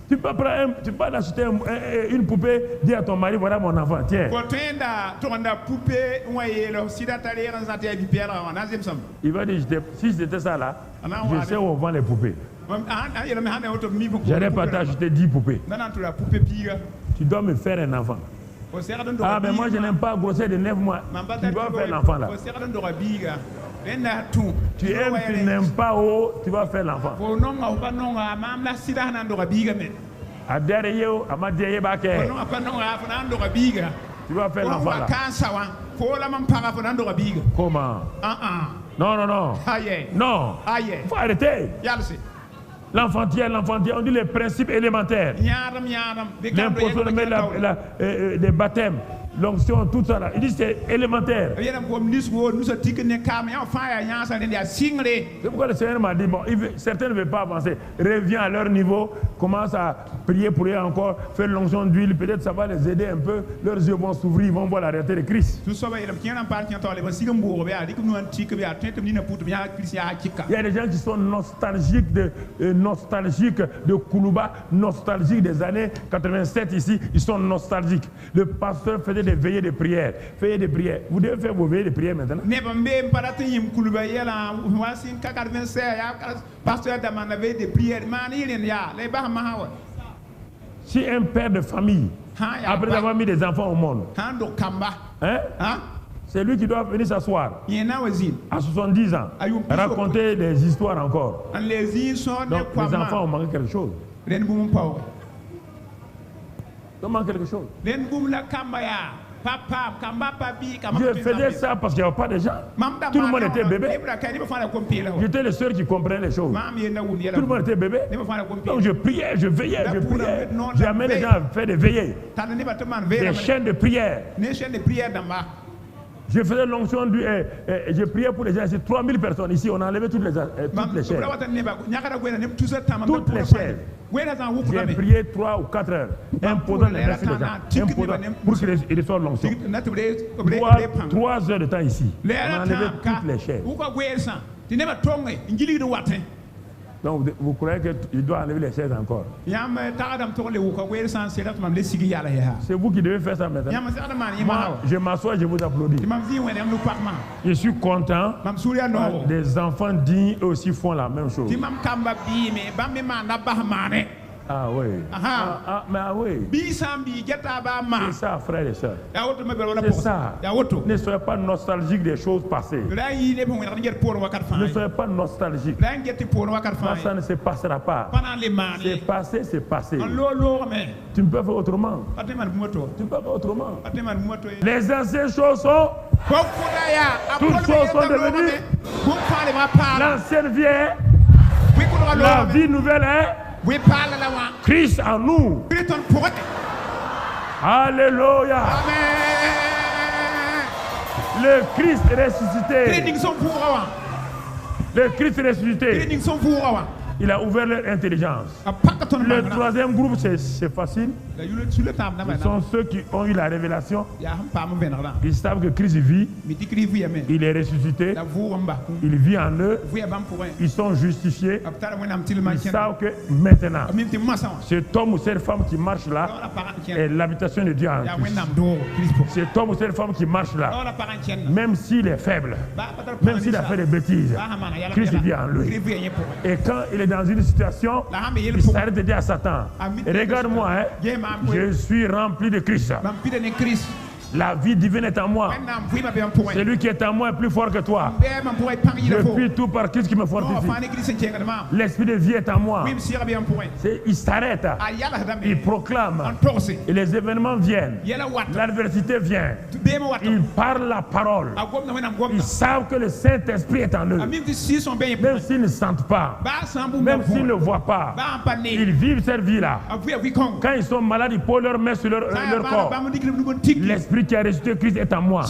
[SPEAKER 1] Tu peux acheter une poupée, dire à ton mari, voilà mon enfant, tiens. Il va dire, si c'était ça là, je sais où on vend les poupées. J'allais pas t'acheter 10 poupées. Tu dois me faire un enfant. Ah, mais moi je n'aime pas grosser de 9 mois. Tu dois faire l'enfant là. Tu aimes, tu n'aimes pas haut, tu vas faire l'enfant. Tu vas faire l'enfant là. Comment? Non, non, non. Non. Il faut arrêter. L'enfantier, on dit les principes élémentaires. L'imposition des baptêmes, l'onction, tout ça là. Il dit c'est élémentaire. C'est pourquoi le Seigneur m'a dit, bon, certains ne veulent pas avancer. Reviens à leur niveau, commence à prier pour eux encore, faire l'onction d'huile, peut-être ça va les aider un peu. Leurs yeux vont s'ouvrir, ils vont voir la réalité de Christ. Il y a des gens qui sont nostalgiques de Koulouba, nostalgiques des années 87 ici, ils sont nostalgiques. Le pasteur faisait des veillées de prière. Veillées de prière. Vous devez faire vos veillées de prière maintenant. Si un père de famille, après avoir mis des enfants au monde, c'est lui qui doit venir s'asseoir à 70 ans, raconter des histoires encore. Donc les enfants ont manqué quelque chose. Ils ont manqué quelque chose. Je faisais ça parce qu'il n'y avait pas de gens. Tout le monde était bébé. J'étais le seul qui comprenait les choses. Tout le monde était bébé. Donc je priais, je veillais, je priais. J'ai amené les gens à faire des veillées. Des chaînes de prière. Je faisais l'onction, je priais pour les gens, c'est 3000 personnes ici, on a enlevé toutes les chaises. Toutes les chaises. J'ai prié 3 ou 4 heures, imposant les merci des gens, pour qu'ils reçoivent l'onction. 3 heures de temps ici, on a enlevé toutes les chaises. Donc vous croyez qu'il doit enlever les chaises encore? C'est vous qui devez faire ça maintenant. Moi, je m'assois, je vous applaudis. Je suis content. Des enfants dignes aussi font la même chose. Ah oui. Mais ah oui. C'est ça, frères et sœurs. C'est ça. Ne soyez pas nostalgiques des choses passées. Ne soyez pas nostalgiques. Ça ne se passera pas. C'est passé, c'est passé. Tu ne peux faire autrement. Tu ne peux faire autrement. Les anciennes choses sont... Toutes choses sont devenues... L'ancienne vieille. La vie nouvelle est... Christ en nous. Alléluia. Le Christ ressuscité. Le Christ ressuscité. Il a ouvert leur intelligence. Le troisième groupe, c'est facile. Ce sont ceux qui ont eu la révélation. Ils savent que Christ vit. Il est ressuscité. Il vit en eux. Ils sont justifiés. Ils savent que maintenant, cet homme ou cette femme qui marche là est l'habitation de Dieu en Christ. Cet homme ou cette femme qui marche là, même s'il est faible, même s'il a fait des bêtises, Christ vit en lui. Et quand il est dans une situation, il s'arrête de dire à Satan, regarde-moi, je suis rempli de Christ. La vie divine est en moi. Celui qui est en moi est plus fort que toi. Je puis tout par Christ qui me fortifie. L'esprit de vie est en moi. Il s'arrête. Il proclame. Et les événements viennent. L'adversité vient. Ils parlent la parole. Ils savent que le Saint-Esprit est en eux. Même s'ils ne sentent pas. Même s'ils ne voient pas. Ils vivent cette vie-là. Quand ils sont malades, ils posent leur main sur leur corps. L'Esprit celui qui a ressuscité Christ est en moi.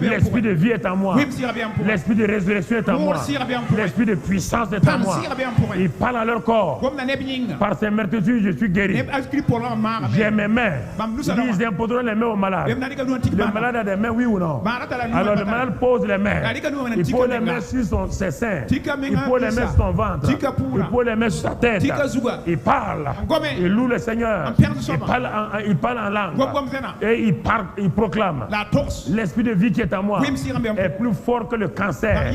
[SPEAKER 1] L'esprit de vie est en moi. L'esprit de résurrection est en moi. L'esprit de puissance est en moi. Il parle à leur corps. Par ces meurtrissures, je suis guéri. J'ai mes mains. Ils imposeront les mains aux malades. Le malade a des mains, oui ou non? Alors le malade pose les mains. Il pose les mains sur ses seins. Il pose les mains sur son ventre. Il pose les mains sur sa tête. Il parle. Il loue le Seigneur. Il parle en langue. Et il proclame. L'esprit de vie qui est en moi est plus fort que le cancer,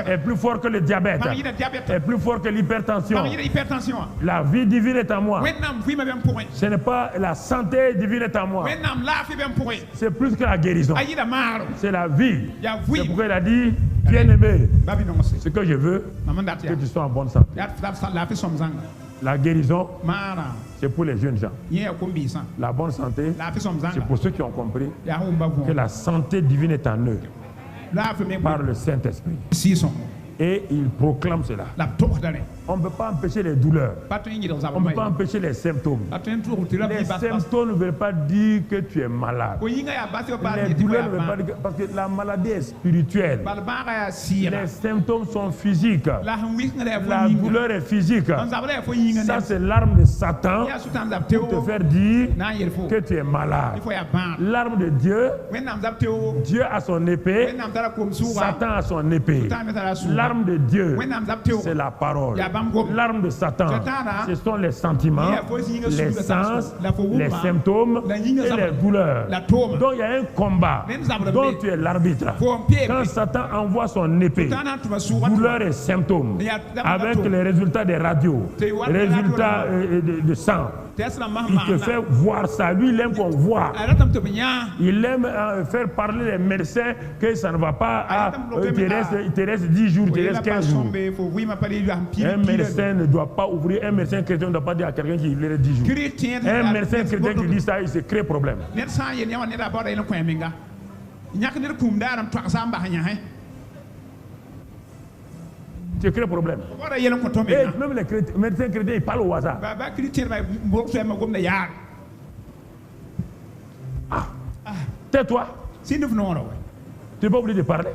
[SPEAKER 1] est plus fort que le diabète, est plus fort que l'hypertension. La vie divine est en moi. Ce n'est pas la santé divine est en moi. C'est plus que la guérison. C'est la vie. C'est pourquoi il a dit, bien-aimé, ce que je veux, que tu sois en bonne santé. La guérison, c'est pour les jeunes gens. La bonne santé, c'est pour ceux qui ont compris que la santé divine est en eux par le Saint-Esprit. Et il proclame cela. On ne peut pas empêcher les douleurs. On ne peut pas empêcher les symptômes. Les symptômes ne veulent pas dire que tu es malade. Les douleurs ne veulent pas dire que, parce que la maladie est spirituelle. Les symptômes sont physiques. La douleur est physique. Ça, c'est l'arme de Satan pour te faire dire que tu es malade. L'arme de Dieu, Dieu a son épée, Satan a son épée. L'arme de Dieu, c'est la parole. L'arme de Satan, ce sont les sentiments, les sens, les symptômes et les douleurs. Donc il y a un combat dont tu es l'arbitre. Quand Satan envoie son épée, douleur et symptômes, avec les résultats des radios, résultats de sang, il te fait voir ça. Lui, il aime qu'on voit. Il aime faire parler les médecins que ça ne va pas. Il te reste 10 jours, il te reste 15 jours. Un médecin ne doit pas ouvrir. Un médecin chrétien ne doit pas dire à quelqu'un qu'il reste 10 jours. Un médecin chrétien qui dit ça, il se crée problème. Tu crées problème. Et même les médecins chrétiens, ils parlent au hasard. Tais-toi. Tu n'es pas obligé de parler.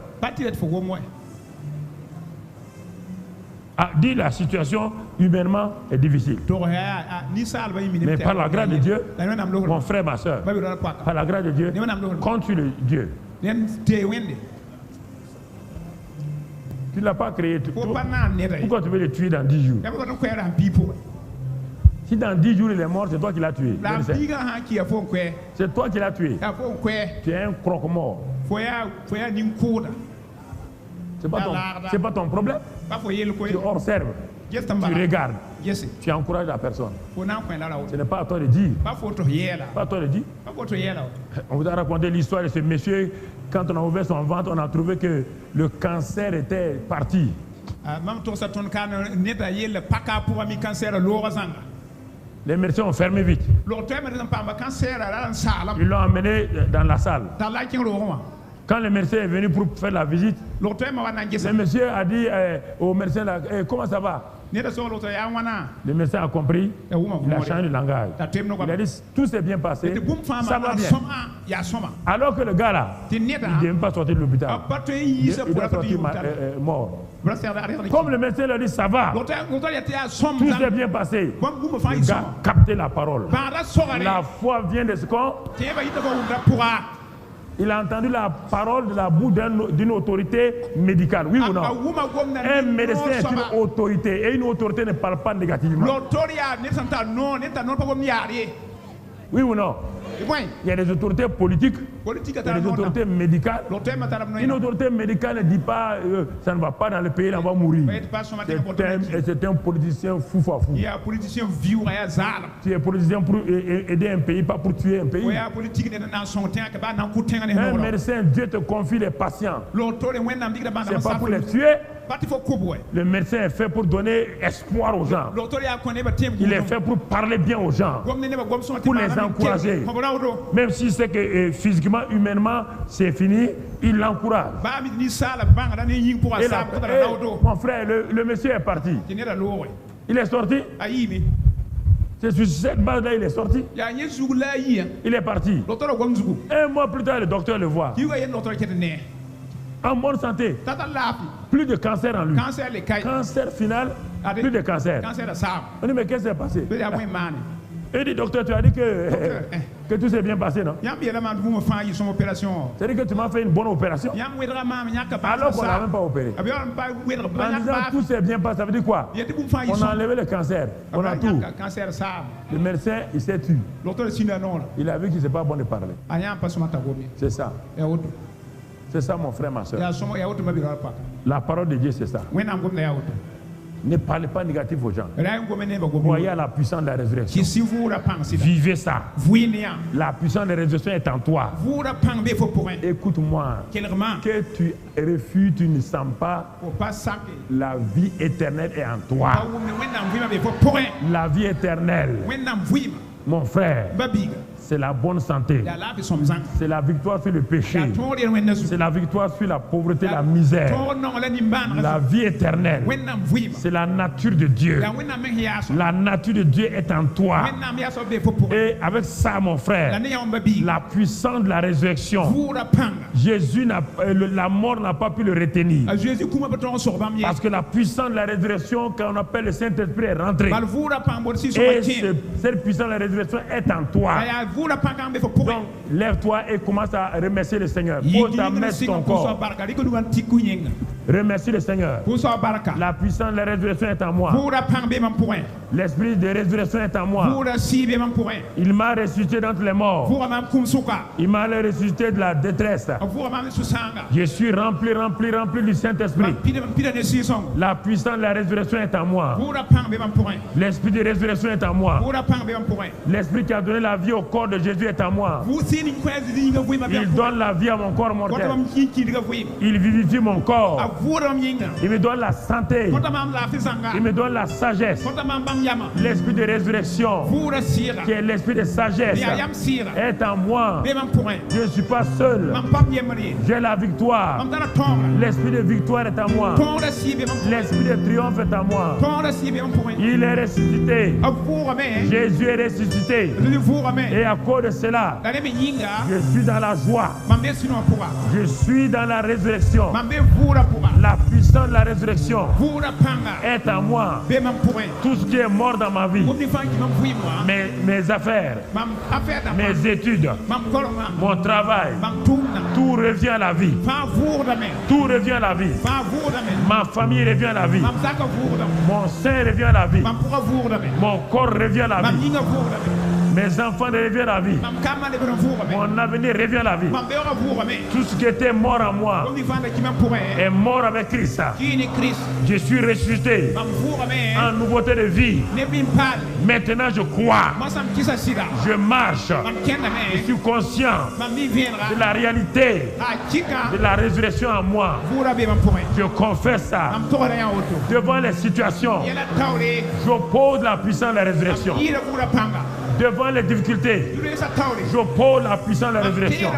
[SPEAKER 1] Dis la situation humainement est difficile. Mais par la grâce de Dieu, mon frère, ma soeur, par la grâce de Dieu, compte sur le Dieu. Tu ne l'as pas créé. Pourquoi tu veux le tuer dans 10 jours? Si dans 10 jours il est mort, c'est toi qui l'as tué. C'est toi qui l'as tué. Tu es un croque-mort. C'est pas ton problème. Tu observes. Tu regardes. Tu encourages la personne. Ce n'est pas à toi de dire. Pas à toi de dire. On vous a raconté l'histoire de ce monsieur. Quand on a ouvert son ventre, on a trouvé que le cancer était parti. Les médecins ont fermé vite. Ils l'ont emmené dans la salle. Quand le médecin est venu pour faire la visite, le monsieur a dit au médecin là, comment ça va? Le médecin a compris, il a changé de langage. Il a dit, tout s'est bien passé, ça va bien. Alors que le gars là, il ne devait même pas sortir de l'hôpital. Il doit sortir mort. Comme le médecin lui a dit, ça va, tout s'est bien passé. Le gars a capté la parole. La foi vient de ce qu'on... Il a entendu la parole de la bouche d'une autorité médicale, oui ou non? Un médecin est une autorité et une autorité ne parle pas négativement. Oui ou non? Il y a des autorités politiques, il y a des autorités médicales. Une autorité médicale ne dit pas ça ne va pas dans le pays, on va mourir. C'est un politicien fou. Tu es politicien pour aider un pays, pas pour tuer un pays. Un médecin, Dieu te confie les patients. C'est pas pour les tuer. Le médecin est fait pour donner espoir aux gens. Il est fait pour parler bien aux gens, pour les encourager. Même si c'est que physiquement, humainement, c'est fini, il l'encourage. Mon frère, le monsieur est parti. Il est sorti. C'est sur cette base-là il est sorti. Il est parti. Un mois plus tard, le docteur le voit. En bonne santé. Plus de cancer en lui. Cancer final, plus de cancer. On dit, mais qu'est-ce qui s'est passé? Il dit, docteur, tu as dit que tout s'est bien passé, non? C'est-à-dire que tu m'as fait une bonne opération. Alors qu'on n'a même pas opéré. En disant tout s'est bien passé, ça veut dire quoi? On a enlevé le cancer. On a tout. Le médecin, il s'est tué. Il a vu qu'il n'est pas bon de parler. C'est ça. C'est ça, mon frère, ma soeur. La parole de Dieu, c'est ça. Ne parlez pas négatif aux gens. Voyez la puissance de la résurrection. Vivez ça. La puissance de la résurrection est en toi. Écoute-moi. Que tu refuses, tu ne sens pas. La vie éternelle est en toi. La vie éternelle. Mon frère. C'est la bonne santé. C'est la victoire sur le péché. C'est la victoire sur la pauvreté, la misère. La vie éternelle. C'est la nature de Dieu. La nature de Dieu est en toi. Et avec ça, mon frère, la puissance de la résurrection, Jésus, la mort n'a pas pu le retenir. Parce que la puissance de la résurrection, quand on appelle le Saint-Esprit, est rentrée. Et cette puissance de la résurrection est en toi. Donc, lève-toi et commence à remercier le Seigneur. Pose ta main sur ton corps. Remercie le Seigneur. La puissance de la résurrection est en moi. L'esprit de résurrection est en moi. Il m'a ressuscité d'entre les morts. Il m'a ressuscité de la détresse. Je suis rempli du Saint-Esprit. La puissance de la résurrection est en moi. L'esprit de résurrection est en moi. L'esprit qui a donné la vie au corps de Jésus est en moi. Il donne la vie à mon corps mortel. Il vivifie mon corps. Il me donne la santé. Il me donne la sagesse. L'esprit de résurrection, qui est l'esprit de sagesse, est en moi. Je ne suis pas seul. J'ai la victoire. L'esprit de victoire est en moi. L'esprit de triomphe est en moi. Il est ressuscité. Jésus est ressuscité. Et à cause de cela, je suis dans la joie. Je suis dans la résurrection. La puissance de la résurrection est en moi. Tout ce qui est mort dans ma vie, mes affaires, mes études, mon travail, tout revient à la vie. Tout revient à la vie. Ma famille revient à la vie. Mon sein revient à la vie. Mon corps revient à la vie. Mes enfants reviennent à la vie. Mon avenir revient à la vie. Tout ce qui était mort en moi est mort avec Christ. Je suis ressuscité en nouveauté de vie. Maintenant je crois. Je marche. Je suis conscient de la réalité de la résurrection en moi. Je confesse ça. Devant les situations, j'oppose la puissance de la résurrection. Devant les difficultés, j'oppose la puissance de la résurrection.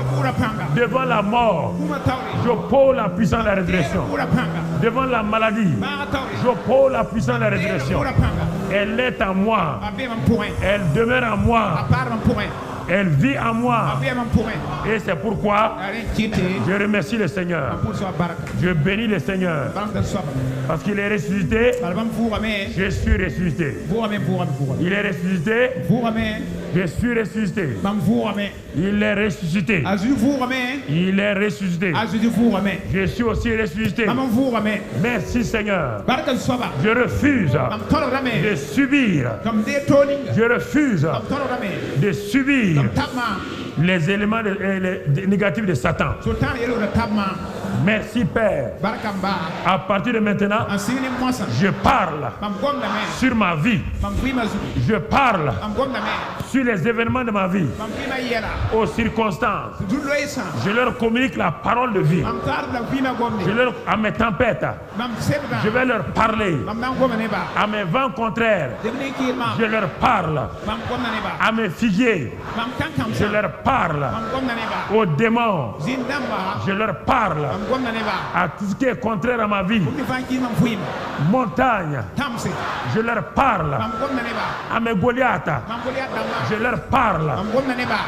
[SPEAKER 1] Devant la mort, j'oppose la puissance de la résurrection. Devant la maladie, j'oppose la puissance de la résurrection. Elle est en moi. Elle demeure en moi. Elle vit en moi. Et c'est pourquoi je remercie le Seigneur. Je bénis le Seigneur. Parce qu'il est ressuscité. Je suis ressuscité. Il est ressuscité. Je suis ressuscité. Il est ressuscité. Il est ressuscité. Je suis aussi ressuscité. Merci Seigneur. Je refuse de subir. Je refuse de subir les éléments négatifs de Satan. Merci Père. À partir de maintenant, je parle sur ma vie. Je parle sur les événements de ma vie, aux circonstances. Je leur communique la parole de vie. À mes tempêtes, je vais leur parler. À mes vents contraires, je leur parle. À mes figuiers, je leur parle. Aux démons, je leur parle. À tout ce qui est contraire à ma vie, montagne, je leur parle. À mes Goliaths, je leur parle.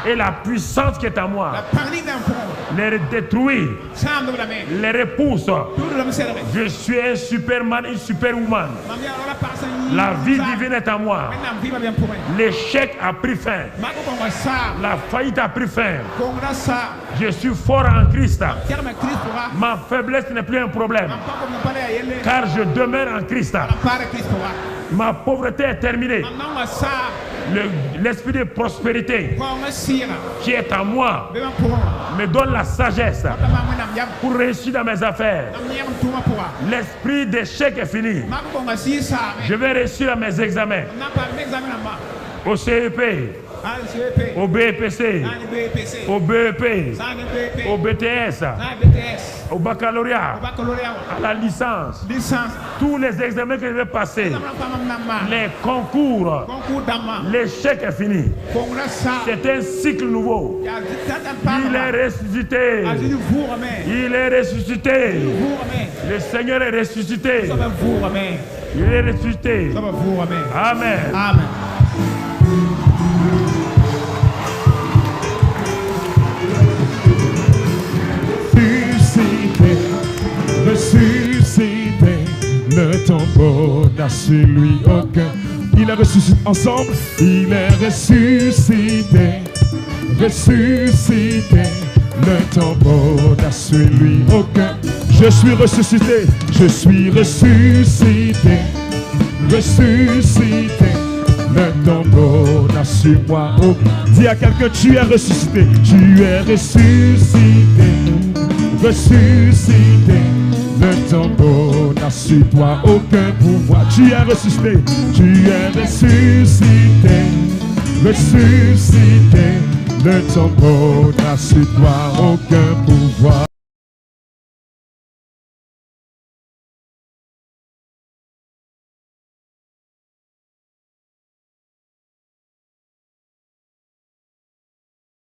[SPEAKER 1] Et la puissance qui est à moi, les détruire, les repousse. Je suis un Superman, une Superwoman. La vie divine est à moi. L'échec a pris fin. La faillite a pris fin. Je suis fort en Christ. Ma faiblesse n'est plus un problème, car je demeure en Christ. Ma pauvreté est terminée. L'esprit de prospérité qui est en moi me donne la sagesse pour réussir dans mes affaires. L'esprit d'échec est fini. Je vais réussir dans mes examens. Au CEP, au BEPC, au BEP, au BTS, au baccalauréat, à la licence, tous les examens que je vais passer, les concours, l'échec est fini. C'est un cycle nouveau. Il est ressuscité. Il est ressuscité. Le Seigneur est ressuscité. Il est ressuscité. Amen.
[SPEAKER 2] Amen. Ressuscité, le tombeau n'a su lui aucun. Il est ressuscité ensemble, il est ressuscité, ressuscité, le tombeau n'a su lui aucun. Je suis ressuscité, je suis ressuscité, ressuscité, le tombeau n'a su moi aucun. Dis à quelqu'un, tu es ressuscité, tu es ressuscité, ressuscité, le tombeau n'a su toi aucun pouvoir. Tu es ressuscité, tu es ressuscité, ressuscité, le tombeau n'a su toi aucun pouvoir.